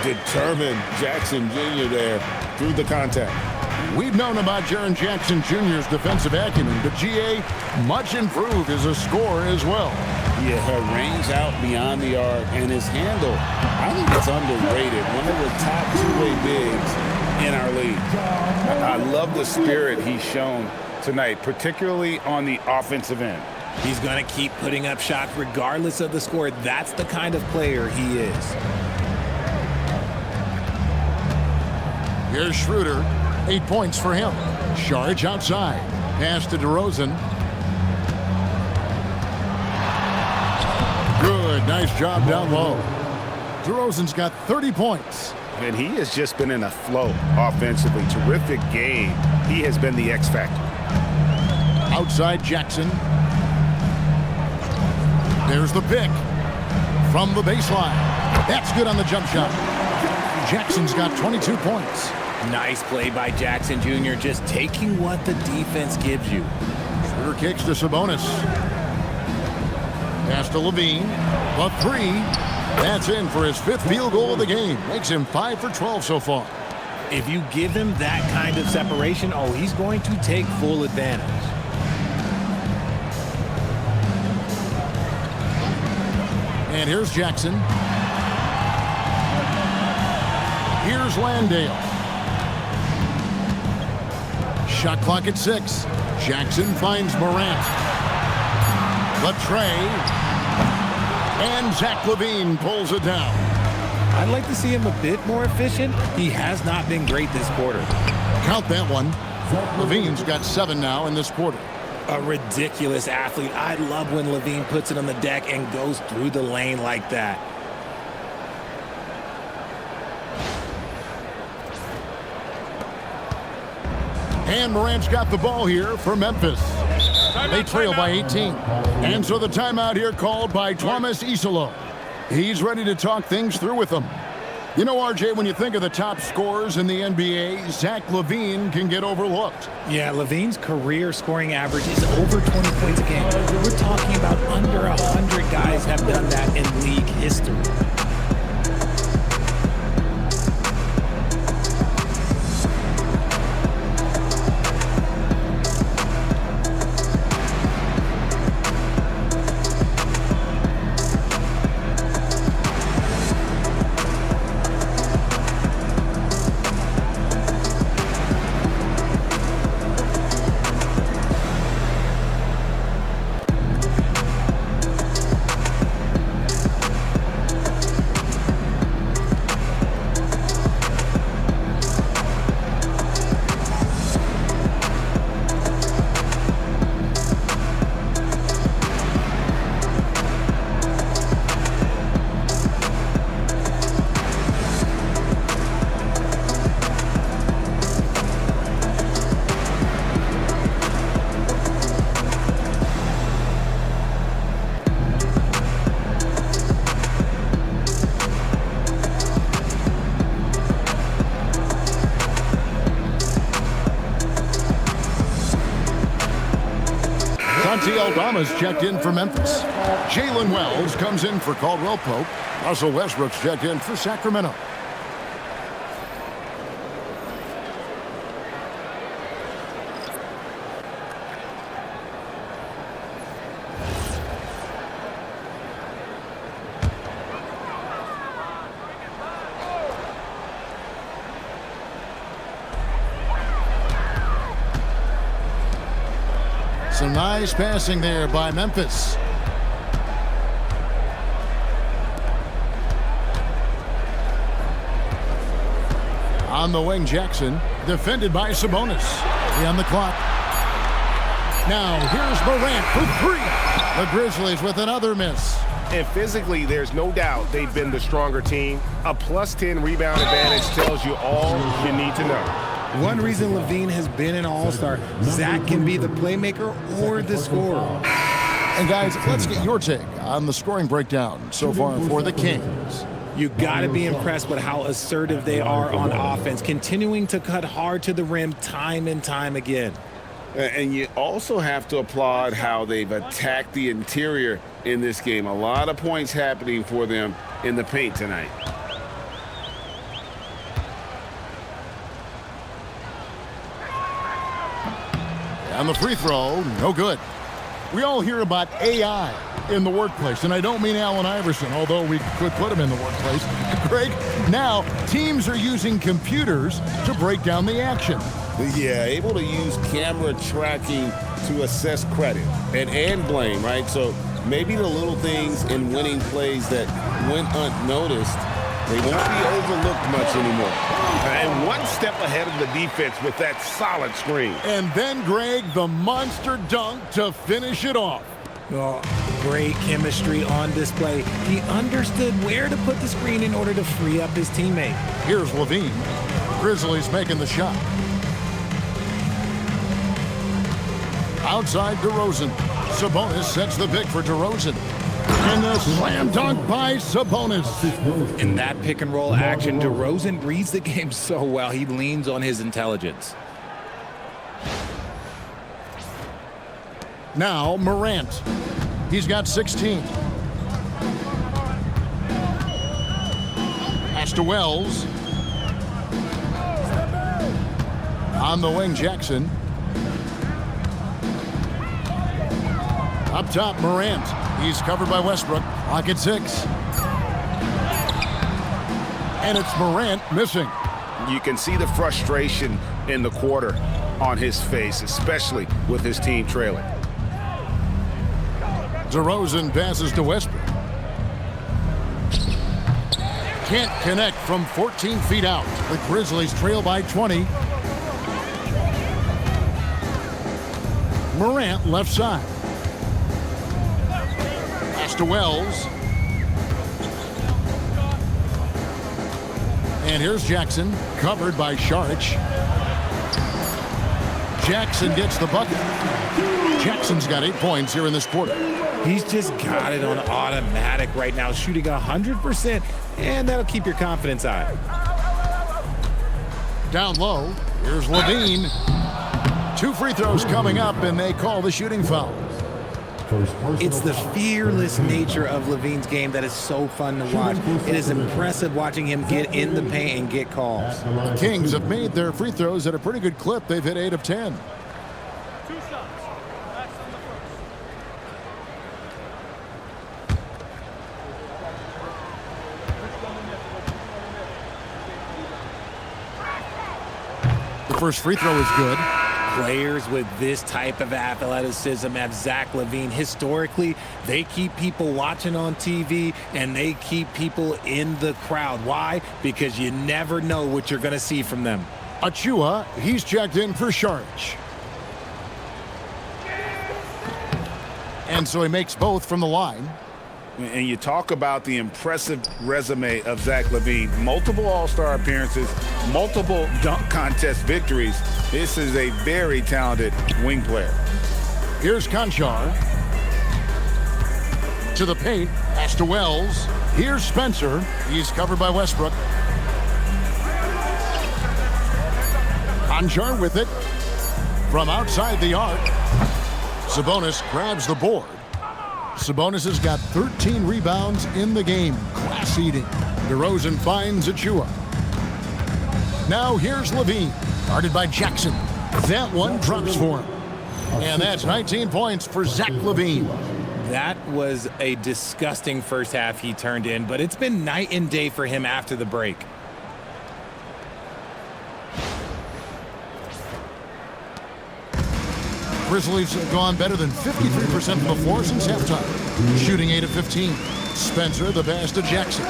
Determined Jackson Jr. there through the contact. We've known about Jaren Jackson Jr.'s defensive acumen, but GA much improved as a scorer as well. Yeah, range out beyond the arc, and his handle, I think it's underrated. One of the top two-way bigs in our league. I love the spirit he's shown tonight, particularly on the offensive end. He's going to keep putting up shots regardless of the score. That's the kind of player he is. Here's Schroeder. 8 points for him. Saric outside. Pass to DeRozan. Good. Nice job down low. DeRozan's got 30 points. And he has just been in a flow offensively. Terrific game. He has been the X factor. Outside Jackson. There's the pick from the baseline. That's good on the jump shot. Jackson's got 22 points. Nice play by Jackson Jr. Just taking what the defense gives you. Schroeder kicks to Sabonis. Pass to LaVine. The three. That's in for his 5th field goal of the game. Makes him 5 for 12 so far. If you give him that kind of separation, he's going to take full advantage. And here's Jackson. Here's Landale. Shot clock at 6. Jackson finds Morant. Latrey. And Zach LaVine pulls it down. I'd like to see him a bit more efficient. He has not been great this quarter. Count that one. LaVine's got 7 now in this quarter. A ridiculous athlete. I love when LaVine puts it on the deck and goes through the lane like that. And Morant's got the ball here for Memphis. They trail by 18. And so the timeout here called by Thomas Isolo. He's ready to talk things through with them. You know, RJ, when you think of the top scorers in the NBA, Zach LaVine can get overlooked. Yeah, LaVine's career scoring average is over 20 points a game. We're talking about under 100 guys have done that in league history. Aldama's checked in for Memphis. Jalen Wells comes in for Caldwell Pope. Russell Westbrook's checked in for Sacramento. Some nice passing there by Memphis. On the wing, Jackson, defended by Sabonis. 3 on the clock. Now, here's Morant for 3. The Grizzlies with another miss. And physically, there's no doubt they've been the stronger team. A +10 rebound advantage tells you all you need to know. One reason LaVine has been an all-star, Zach can be the playmaker or the scorer. And guys, let's get your take on the scoring breakdown so far for the Kings. You got to be impressed with how assertive they are on offense, continuing to cut hard to the rim time and time again. And you also have to applaud how they've attacked the interior in this game. A lot of points happening for them in the paint tonight. On the free throw, no good. We all hear about AI in the workplace, and I don't mean Allen Iverson, although we could put him in the workplace. Greg, now teams are using computers to break down the action. Yeah, able to use camera tracking to assess credit and blame, right? So maybe the little things in winning plays that went unnoticed, they won't be overlooked much anymore. And one step ahead of the defense with that solid screen. And then, Greg, the monster dunk to finish it off. Oh, great chemistry on display. He understood where to put the screen in order to free up his teammate. Here's LaVine. Grizzlies making the shot. Outside DeRozan. Sabonis sets the pick for DeRozan. And the slam dunk by Sabonis. In that pick and roll action, DeRozan reads the game so well. He leans on his intelligence. Now Morant. He's got 16. Pass to Wells. On the wing, Jackson. Up top, Morant. He's covered by Westbrook. Clock at 6. And it's Morant missing. You can see the frustration in the quarter on his face, especially with his team trailing. DeRozan passes to Westbrook. Can't connect from 14 feet out. The Grizzlies trail by 20. Morant left side. Pass to Wells. And here's Jackson, covered by Saric. Jackson gets the bucket. Jackson's got 8 points here in this quarter. He's just got it on automatic right now, shooting 100%, and that'll keep your confidence high. Down low, here's LaVine. 2 free throws coming up, and they call the shooting foul. It's the fearless nature of LaVine's game that is so fun to watch. It is impressive watching him get in the paint and get calls. The Kings have made their free throws at a pretty good clip. They've hit 8 of 10. The first free throw is good. Players with this type of athleticism have Zach LaVine. Historically, they keep people watching on TV and they keep people in the crowd. Why? Because you never know what you're going to see from them. Achiuwa, he's checked in for Saric. And so he makes both from the line. And you talk about the impressive resume of Zach LaVine. Multiple All-Star appearances, multiple dunk contest victories. This is a very talented wing player. Here's Conchar. To the paint, pass to Wells. Here's Spencer. He's covered by Westbrook. Conchar with it. From outside the arc. Sabonis grabs the board. Sabonis has got 13 rebounds in the game. Class eating. DeRozan finds Achiuwa. Now here's LaVine, guarded by Jackson. That one drops for him. And that's 19 points for Zach LaVine. That was a disgusting first half he turned in, but it's been night and day for him after the break. Grizzlies have gone better than 53% from the floor since halftime. Shooting 8 of 15. Spencer, the pass to Jackson.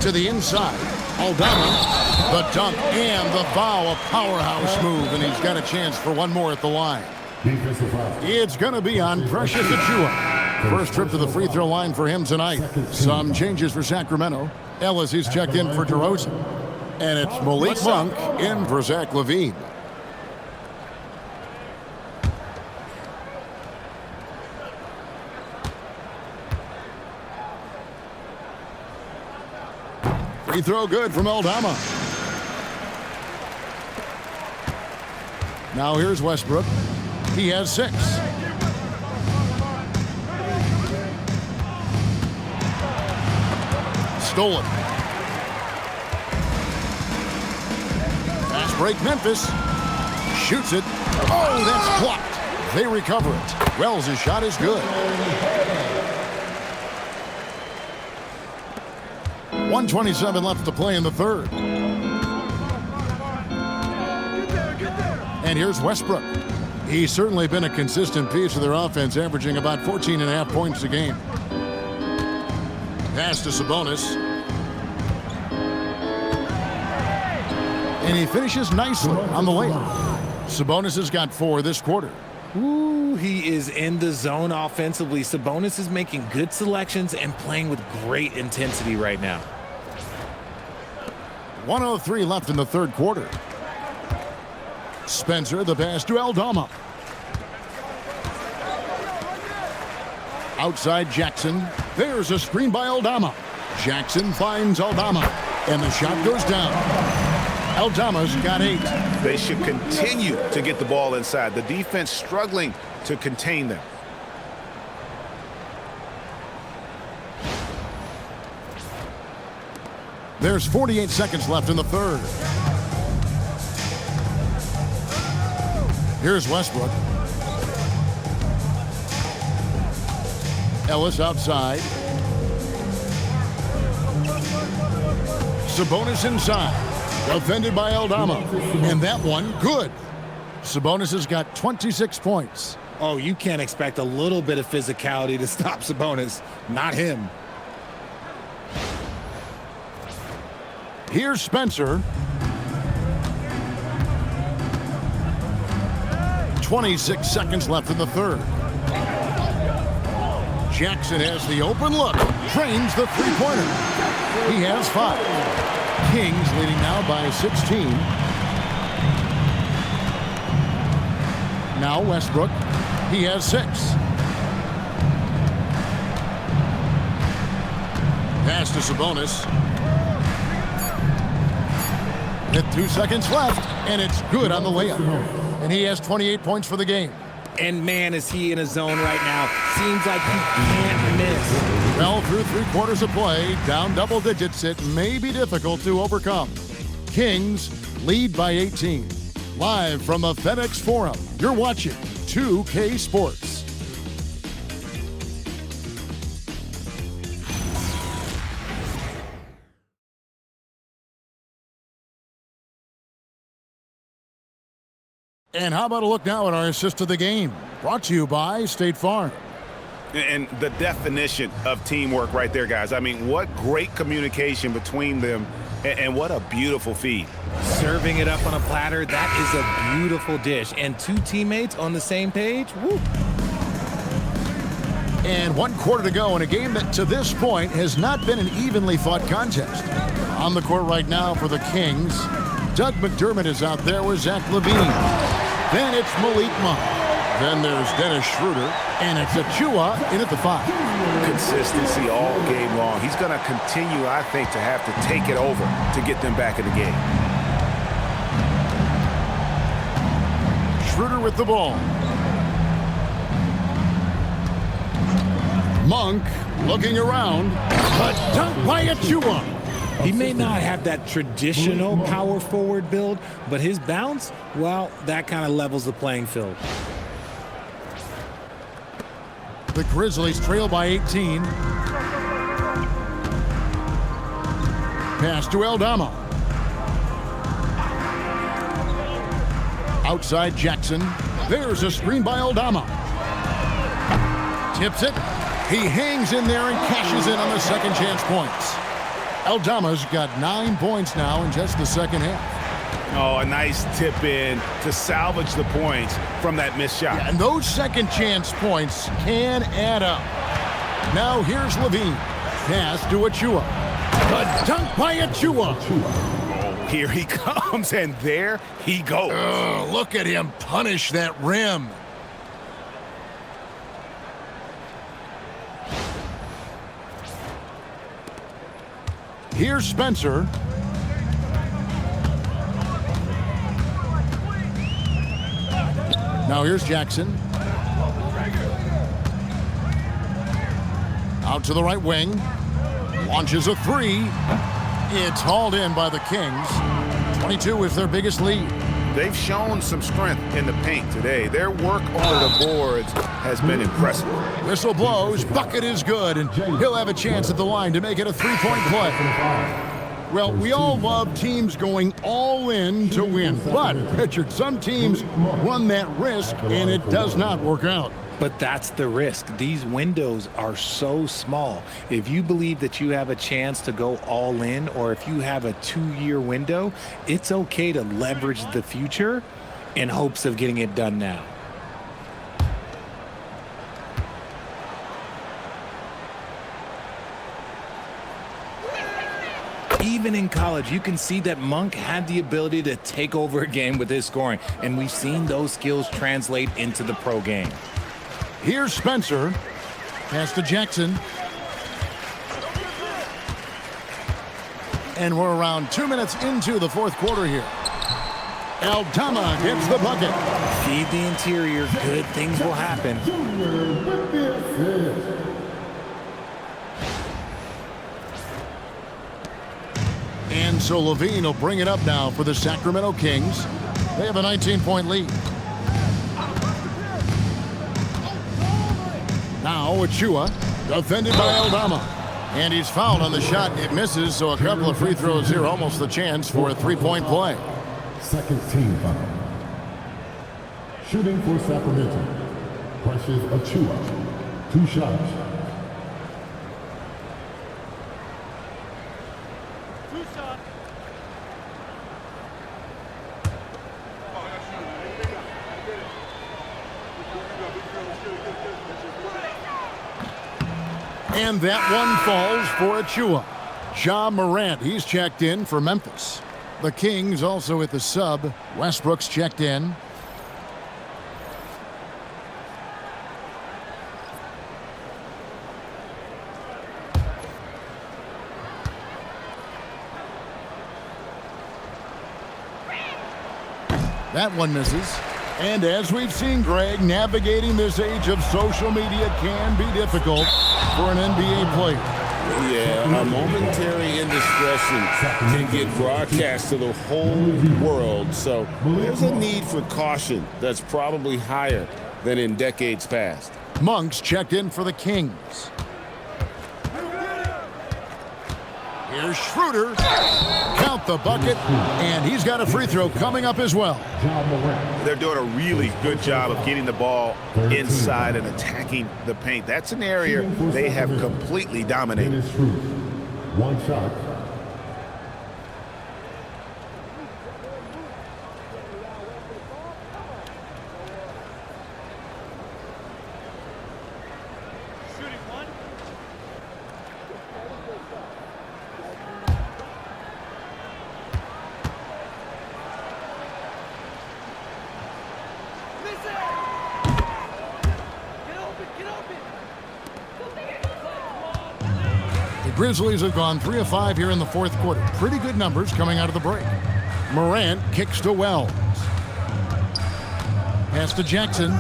To the inside. Aldama, the dunk and the foul. A powerhouse move, and he's got a chance for one more at the line. It's going to be on Precious Achiuwa. First trip to the free throw line for him tonight. Some changes for Sacramento. Ellis is checked in for DeRozan. And it's Malik Monk in for Zach LaVine. Free throw good from Aldama. Now here's Westbrook. He has 6. Stolen. Fast break Memphis. Shoots it. Oh, that's blocked. They recover it. Wells' shot is good. 1:27 left to play in the third. And here's Westbrook. He's certainly been a consistent piece of their offense, averaging about 14.5 points a game. Pass to Sabonis. And he finishes nicely on the layup. Sabonis has got 4 this quarter. Ooh, he is in the zone offensively. Sabonis is making good selections and playing with great intensity right now. 1:03 left in the third quarter. Spencer, the pass to Aldama. Outside Jackson. There's a screen by Aldama. Jackson finds Aldama. And the shot goes down. Aldama's got 8. They should continue to get the ball inside. The defense struggling to contain them. There's 48 seconds left in the third. Here's Westbrook. Ellis outside. Sabonis inside. Defended by Aldama. And that one, good. Sabonis has got 26 points. Oh, you can't expect a little bit of physicality to stop Sabonis. Not him. Here's Spencer. 26 seconds left in the third. Jackson has the open look. Drains the three-pointer. He has 5. Kings leading now by 16. Now Westbrook. He has 6. Pass to Sabonis. With 2 seconds left, and it's good on the layup. And he has 28 points for the game. And man, is he in a zone right now. Seems like he can't miss. Well, through 3 quarters of play, down double digits, it may be difficult to overcome. Kings lead by 18. Live from the FedEx Forum, you're watching 2K Sports. And how about a look now at our assist of the game? Brought to you by State Farm. And the definition of teamwork right there, guys. I mean, what great communication between them, and what a beautiful feed. Serving it up on a platter, that is a beautiful dish. And 2 teammates on the same page, woo. And 1 quarter to go in a game that to this point has not been an evenly fought contest. On the court right now for the Kings, Doug McDermott is out there with Zach LaVine. Then it's Malik Monk. Then there's Dennis Schroeder. And it's Achiuwa in at the 5. Consistency all game long. He's going to continue, I think, to have to take it over to get them back in the game. Schroeder with the ball. Monk looking around. A dunk by Achiuwa. He may not have that traditional power forward build, but his bounce, well, that kind of levels the playing field. The Grizzlies trail by 18. Pass to Aldama. Outside Jackson. There's a screen by Aldama. Tips it. He hangs in there and cashes in on the second chance points. Aldama's got 9 points now in just the second half. Oh, a nice tip in to salvage the points from that missed shot. Yeah, and those second chance points can add up. Now here's LaVine. Pass to Achiuwa. A dunk by Achiuwa. Oh, here he comes, and there he goes. Oh, look at him punish that rim. Here's Spencer. Now here's Jackson. Out to the right wing. Launches a 3. It's hauled in by the Kings. 22 is their biggest lead. They've shown some strength in the paint today. Their work over the boards has been impressive. Whistle blows, bucket is good, and he'll have a chance at the line to make it a 3-point play. Well, we all love teams going all in to win, but, Richard, some teams run that risk, and it does not work out. But that's the risk. These windows are so small. If you believe that you have a chance to go all in, or if you have a 2-year window, it's okay to leverage the future in hopes of getting it done now. Even in college, you can see that Monk had the ability to take over a game with his scoring, and we've seen those skills translate into the pro game. Here's Spencer. Pass to Jackson. And we're around 2 minutes into the fourth quarter here. Aldama gets the bucket. Feed the interior. Good things will happen. And so LaVine will bring it up now for the Sacramento Kings. They have a 19-point lead. Now Achiuwa, defended by Aldama. And he's fouled on the shot. It misses, so a couple of free throws here. Almost the chance for a three-point play. Second team foul. Shooting for Sacramento. Precious Achiuwa. 2 shots. And that one falls for Achiuwa. Ja Morant, he's checked in for Memphis. The Kings also at the sub. Westbrook's checked in. That one misses. And as we've seen, Greg, navigating this age of social media can be difficult for an NBA player. Yeah, a momentary indiscretion can get broadcast to the whole world. So there's a need for caution that's probably higher than in decades past. Monk's checked in for the Kings. Here's Schroeder. Count the bucket. And he's got a free throw coming up as well. They're doing a really good job of getting the ball inside and attacking the paint. That's an area they have completely dominated. 1 shot. Grizzlies have gone 3 of 5 here in the fourth quarter. Pretty good numbers coming out of the break. Morant kicks to Wells. Pass to Jackson.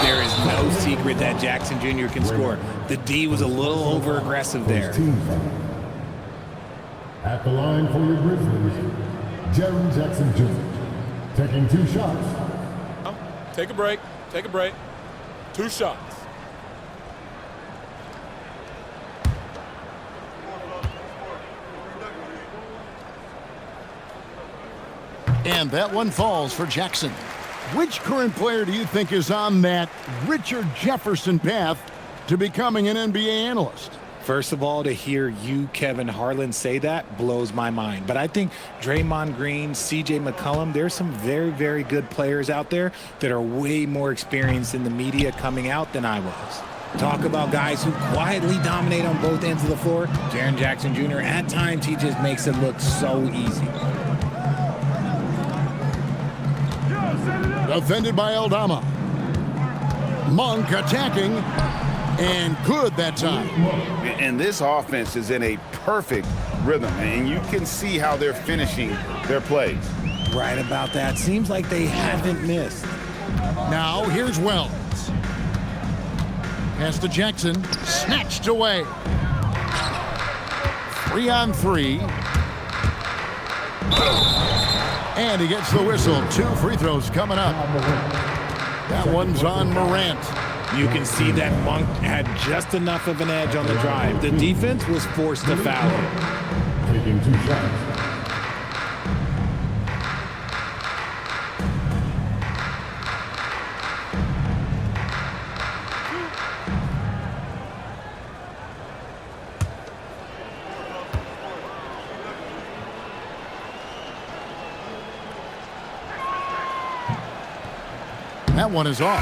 There is no secret that Jackson Jr. can score. The D was a little over-aggressive there. At the line for your Grizzlies, Jaren Jackson Jr. taking 2 shots. Take a break. Take a break. 2 shots. And that one falls for Jackson. Which current player do you think is on that Richard Jefferson path to becoming an NBA analyst? First of all, to hear you, Kevin Harlan, say that blows my mind. But I think Draymond Green, CJ McCollum, there's some very, very good players out there that are way more experienced in the media coming out than I was. Talk about guys who quietly dominate on both ends of the floor. Jaren Jackson Jr., at times, he just makes it look so easy. Defended by Aldama. Monk attacking, and good that time. And this offense is in a perfect rhythm, and you can see how they're finishing their plays. Right about that. Seems like they haven't missed. Now here's Wells. Pass to Jackson. Snatched away. 3 on 3. And he gets the whistle. 2 free throws coming up. That one's on Morant. You can see that Monk had just enough of an edge on the drive. The defense was forced to foul him. Taking 2 shots. That one is off.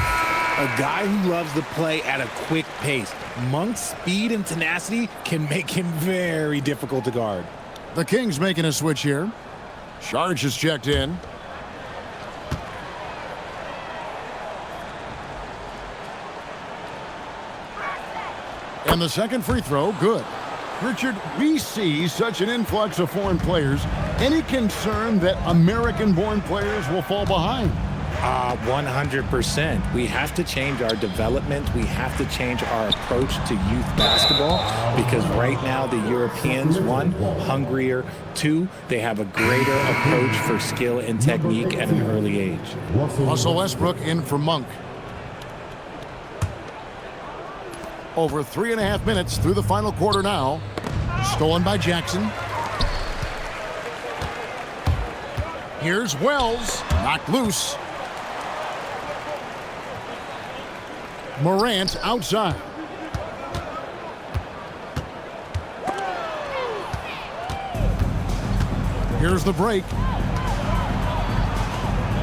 A guy who loves to play at a quick pace. Monk's speed and tenacity can make him very difficult to guard. The Kings making a switch here. Saric is checked in. And the second free throw, good. Richard, we see such an influx of foreign players. Any concern that American-born players will fall behind? 100%. We have to change our development. We have to change our approach to youth basketball because right now the Europeans, one, hungrier. Two, they have a greater approach for skill and technique at an early age. Russell Westbrook in for Monk. Over 3.5 minutes through the final quarter now. Stolen by Jackson. Here's Wells. Knocked loose. Morant outside. Here's the break.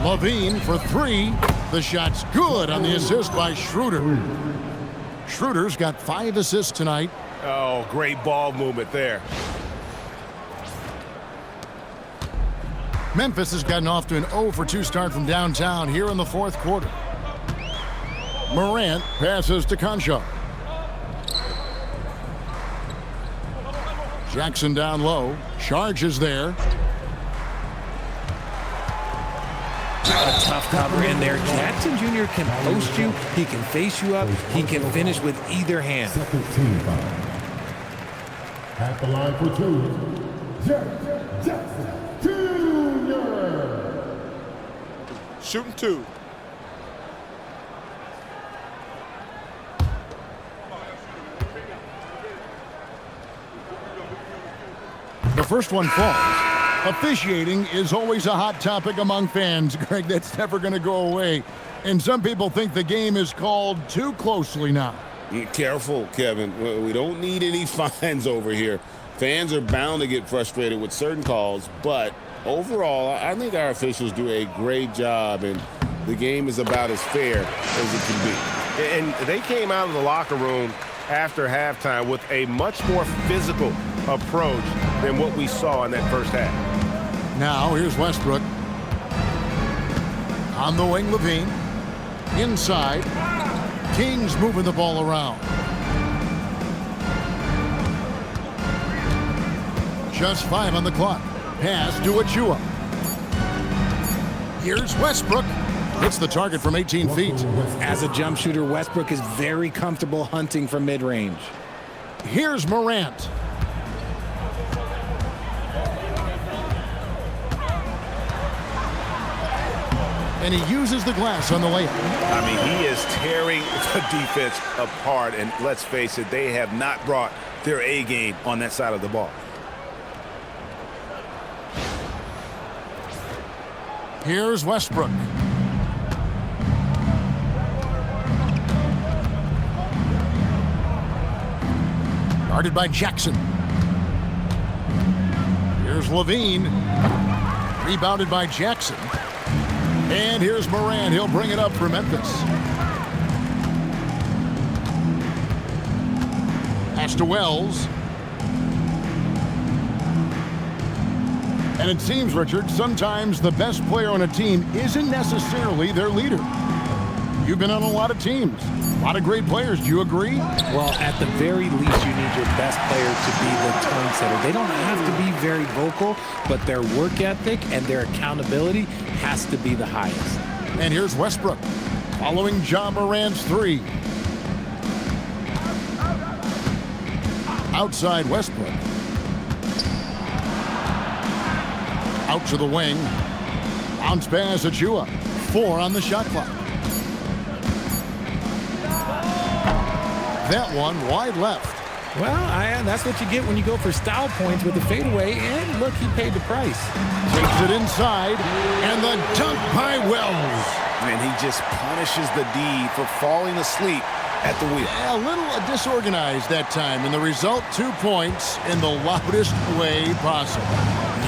LaVine for three. The shot's good on the assist by Schroeder. Schroeder's got 5 assists tonight. Oh, great ball movement there. Memphis has gotten off to an 0 for 2 start from downtown here in the fourth quarter. Morant passes to Concho. Jackson down low. Charge is there. A tough cover in there. Jackson Jr. can post you. He can face you up. He can finish with either hand. Second team foul. At the line for 2, Jaren Jackson Jr. Shooting 2. The first one falls. Officiating is always a hot topic among fans, Greg. That's never going to go away. And some people think the game is called too closely now. Be careful, Kevin. We don't need any fines over here. Fans are bound to get frustrated with certain calls, but overall, I think our officials do a great job, and the game is about as fair as it can be. And they came out of the locker room after halftime with a much more physical approach than what we saw in that first half. Now, here's Westbrook. On the wing, LaVine. Inside. Kings moving the ball around. Just 5 on the clock. Pass to Achiuwa. Here's Westbrook. Hits the target from 18 feet. As a jump shooter, Westbrook is very comfortable hunting from mid-range. Here's Morant. And he uses the glass on the layup. I mean, he is tearing the defense apart, and let's face it, they have not brought their A game on that side of the ball. Here's Westbrook. Guarded by Jackson. Here's LaVine. Rebounded by Jackson. And here's Morant. He'll bring it up for Memphis. Pass to Wells. And it seems, Richard, sometimes the best player on a team isn't necessarily their leader. You've been on a lot of teams. A lot of great players. Do you agree? Well, at the very least, you need your best player to be the tone setter. They don't have to be very vocal, but their work ethic and their accountability has to be the highest. And here's Westbrook following Ja Morant's 3. Outside Westbrook. Out to the wing. Bounce pass Achiuwa. 4 on the shot clock. That one wide left. Well, that's what you get when you go for style points with the fadeaway, and look, he paid the price. Takes it inside, and the dunk by Wells. And he just punishes the D for falling asleep at the wheel. A little disorganized that time, and the result, 2 points in the loudest way possible.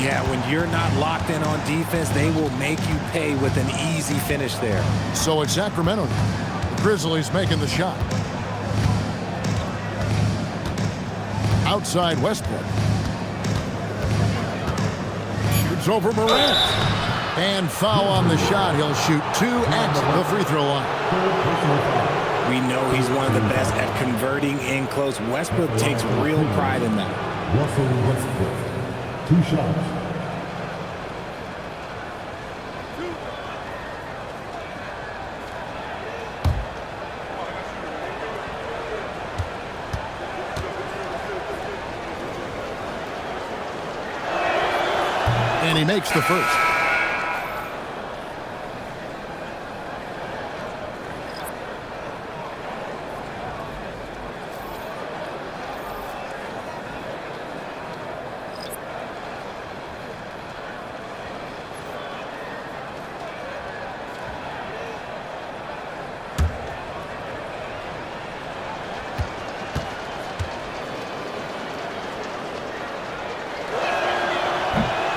Yeah, when you're not locked in on defense, they will make you pay with an easy finish there. So it's Sacramento now. The Grizzlies making the shot. Outside Westbrook. Shoots over Morant. And foul on the shot. He'll shoot 2 at the free throw line. We know he's one of the best at converting in close. Westbrook takes real pride in that. Russell Westbrook, 2 shots. And he makes the first.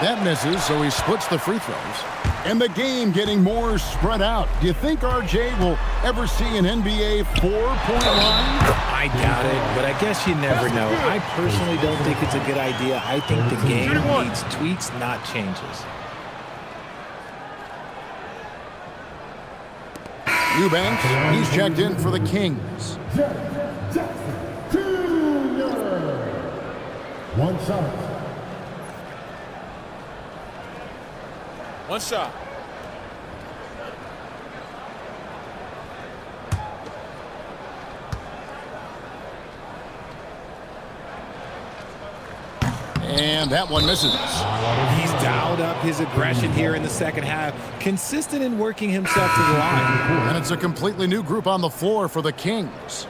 That misses, so he splits the free throws. And the game getting more spread out. Do you think RJ will ever see an NBA 4-point line? I doubt it, but I guess you never know. I personally don't think it's a good idea. I think the game needs tweaks, not changes. Eubanks, he's checked in for the Kings. Jaren Jackson Jr. 1 shot. 1 shot. And that one misses. He's dialed up his aggression here in the second half, consistent in working himself to the line. And it's a completely new group on the floor for the Kings.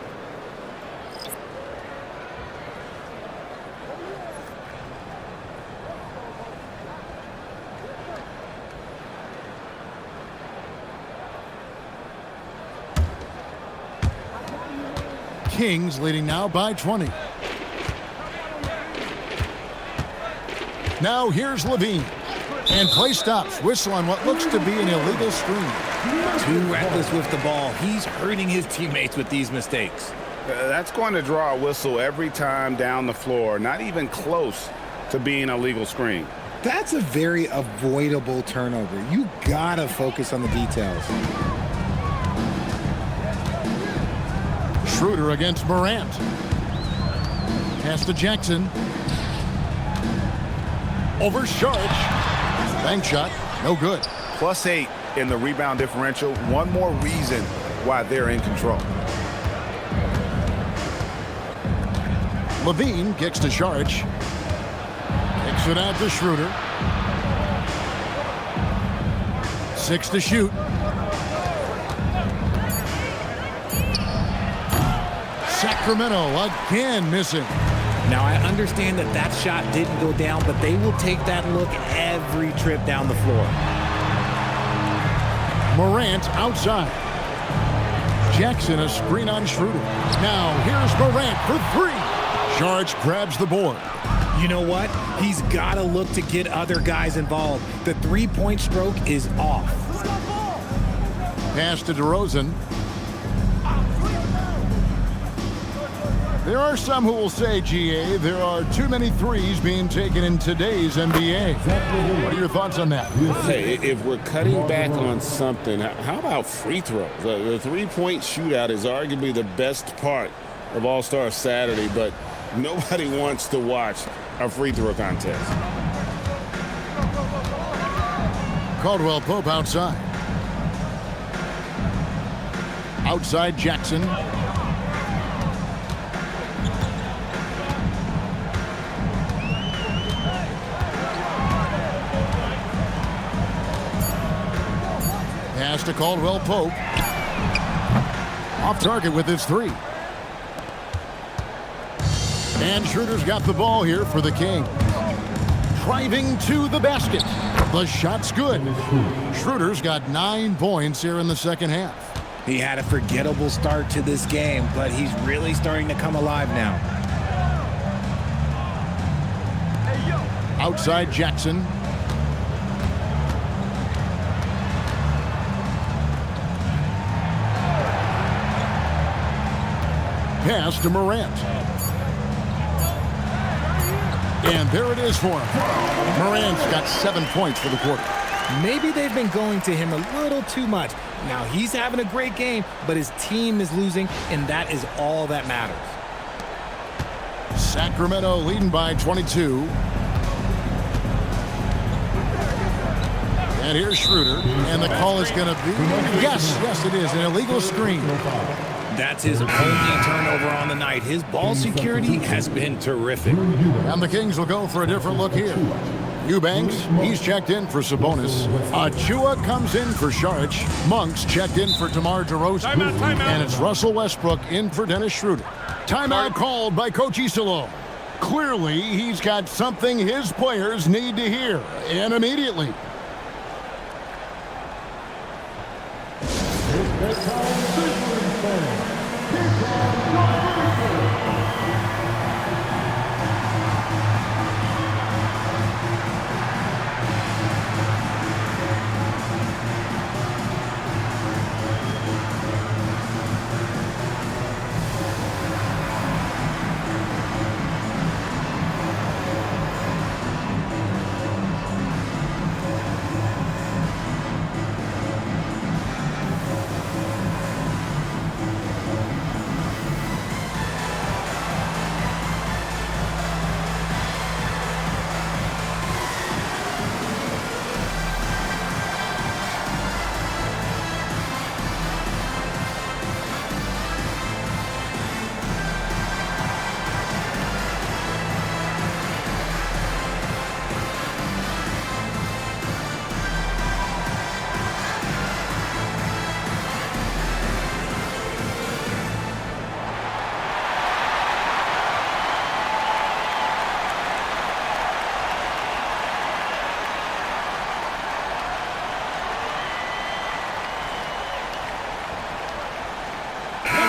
Kings leading now by 20. Now here's LaVine. And play stops. Whistle on what looks to be an illegal screen. Too reckless with the ball. He's hurting his teammates with these mistakes. That's going to draw a whistle every time down the floor. Not even close to being a legal screen. That's a very avoidable turnover. You gotta focus on the details. Schroeder against Morant. Pass to Jackson. Over Saric. Bank shot. No good. +8 in the rebound differential. One more reason why they're in control. LaVine kicks to Saric. Kicks it out to Schroeder. 6 to shoot. Sacramento again missing. Now, I understand that that shot didn't go down, but they will take that look every trip down the floor. Morant outside. Jackson a screen on Schroeder. Now here's Morant for 3. Saric grabs the board. You know what? He's got to look to get other guys involved. The three-point stroke is off. Pass to DeRozan. There are some who will say, GA, there are too many threes being taken in today's NBA. What are your thoughts on that? Hey, if we're cutting back on something, how about free throws? The three-point shootout is arguably the best part of All-Star Saturday, but nobody wants to watch a free throw contest. Caldwell Pope outside. Outside Jackson. Pass to Caldwell Pope. Off target with his 3. And Schroeder's got the ball here for the Kings. Driving to the basket. The shot's good. Schroeder's got 9 points here in the second half. He had a forgettable start to this game, but he's really starting to come alive now. Outside Jackson. Pass to Morant. And there it is for him. Morant's got 7 points for the quarter. Maybe they've been going to him a little too much. Now, he's having a great game, but his team is losing, and that is all that matters. Sacramento leading by 22. And here's Schroeder, and the call is going to be, yes, it is, an illegal screen. That's his only turnover on the night. His ball security has been terrific. And the Kings will go for a different look here. Eubanks, he's checked in for Sabonis. Achiuwa comes in for Šarić. Monk's checked in for DeMar DeRozan. Timeout. And it's Russell Westbrook in for Dennis Schroeder. Timeout called by Coach Isillo. Clearly, he's got something his players need to hear, and immediately.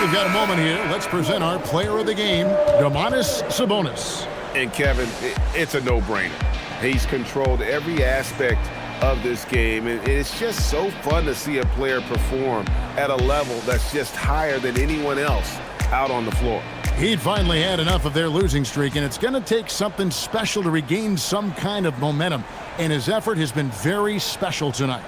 We've got a moment here. Let's present our player of the game, Domantas Sabonis. And Kevin, it's a no-brainer. He's controlled every aspect of this game, and it's just so fun to see a player perform at a level that's just higher than anyone else out on the floor. He'd finally had enough of their losing streak, and it's going to take something special to regain some kind of momentum, and his effort has been very special tonight.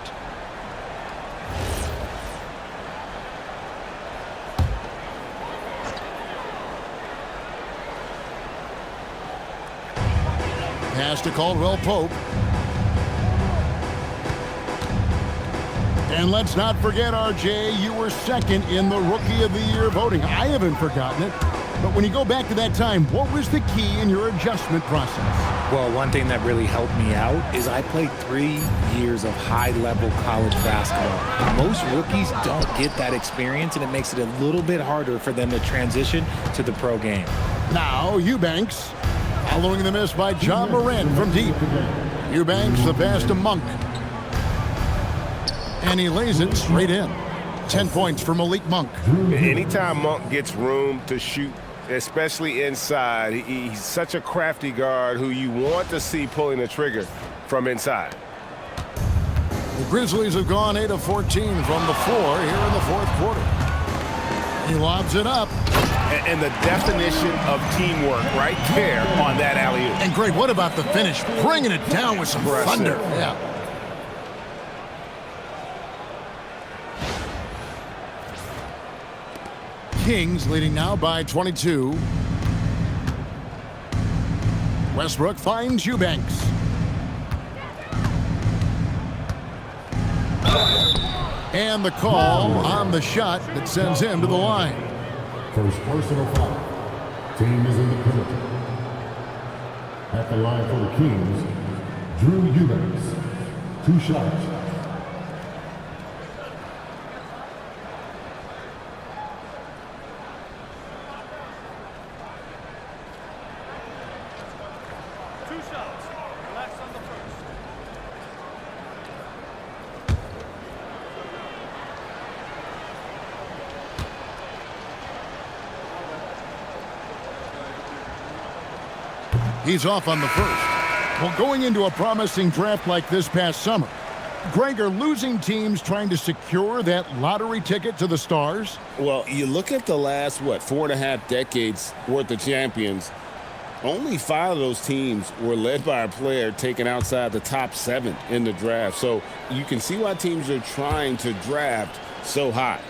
Pass to Caldwell Pope. And let's not forget, RJ, you were second in the Rookie of the Year voting. I haven't forgotten it. But when you go back to that time, what was the key in your adjustment process? Well, one thing that really helped me out is I played 3 years of high-level college basketball. Most rookies don't get that experience, and it makes it a little bit harder for them to transition to the pro game. Now, Eubanks, following the miss by John Morant from deep. Eubanks, the pass to Monk. And he lays it straight in. 10 points for Malik Monk. Anytime Monk gets room to shoot, especially inside, he's such a crafty guard who you want to see pulling the trigger from inside. The Grizzlies have gone 8 of 14 from the floor here in the fourth quarter. He lobs it up. And the definition of teamwork right there on that alley-oop. And Greg, what about the finish? Bringing it down with some thunder. Yeah. Kings leading now by 22. Westbrook finds Eubanks. And the call on the shot that sends him to the line. First personal foul. Team is in the penalty. At the line for the Kings, Drew Eubanks. 2 shots. He's off on the first. Well, going into a promising draft like this past summer, Greg, are losing teams trying to secure that lottery ticket to the stars? Well, you look at the last, 4.5 decades worth of champions, only 5 of those teams were led by a player taken outside the top 7 in the draft. So you can see why teams are trying to draft so high.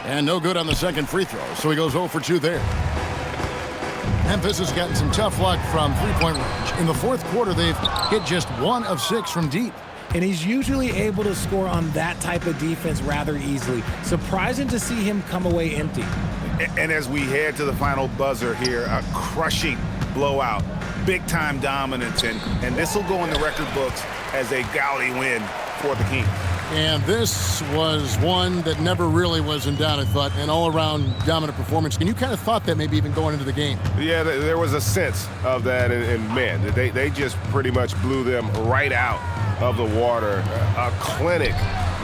And no good on the second free throw, so he goes 0 for 2 there. Memphis has gotten some tough luck from three-point range. In the fourth quarter, they've hit just 1 of 6 from deep. And he's usually able to score on that type of defense rather easily. Surprising to see him come away empty. And as we head to the final buzzer here, a crushing blowout, big-time dominance, and this will go in the record books as a gaudy win for the Kings. And this was one that never really was in doubt, I thought, an all-around dominant performance. And you kind of thought that maybe even going into the game. Yeah, there was a sense of that, and man, they just pretty much blew them right out of the water. A clinic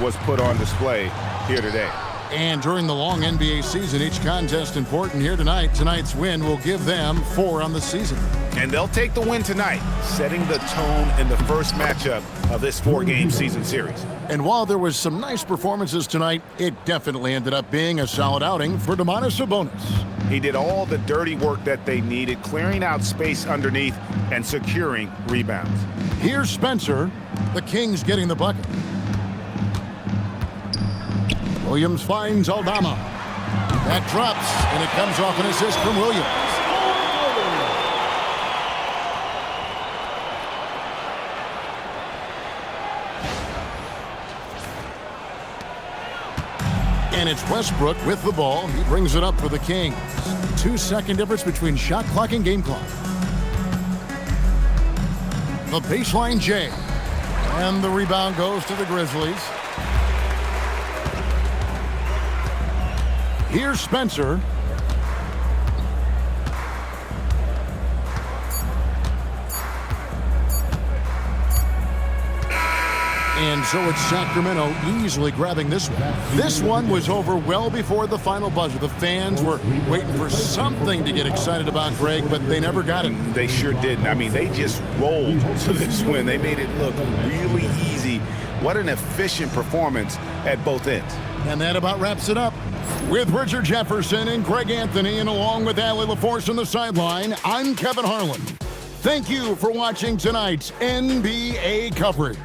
was put on display here today. And during the long NBA season, each contest important here tonight. Tonight's win will give them 4 on the season. And they'll take the win tonight, setting the tone in the first matchup of this 4-game season series. And while there was some nice performances tonight, it definitely ended up being a solid outing for Domantas Sabonis. He did all the dirty work that they needed, clearing out space underneath and securing rebounds. Here's Spencer, the Kings getting the bucket. Williams finds Aldama. That drops, and it comes off an assist from Williams. And it's Westbrook with the ball. He brings it up for the Kings. 2-second difference between shot clock and game clock. The baseline J. And the rebound goes to the Grizzlies. Here's Spencer. And so it's Sacramento easily grabbing this one. This one was over well before the final buzzer. The fans were waiting for something to get excited about, Greg, but they never got it. They sure didn't. I mean, they just rolled to this win. They made it look really easy. What an efficient performance at both ends. And that about wraps it up. With Richard Jefferson and Greg Anthony, and along with Allie LaForce on the sideline, I'm Kevin Harlan. Thank you for watching tonight's NBA coverage.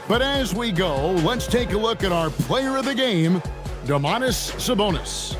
But as we go, let's take a look at our player of the game, Domantas Sabonis.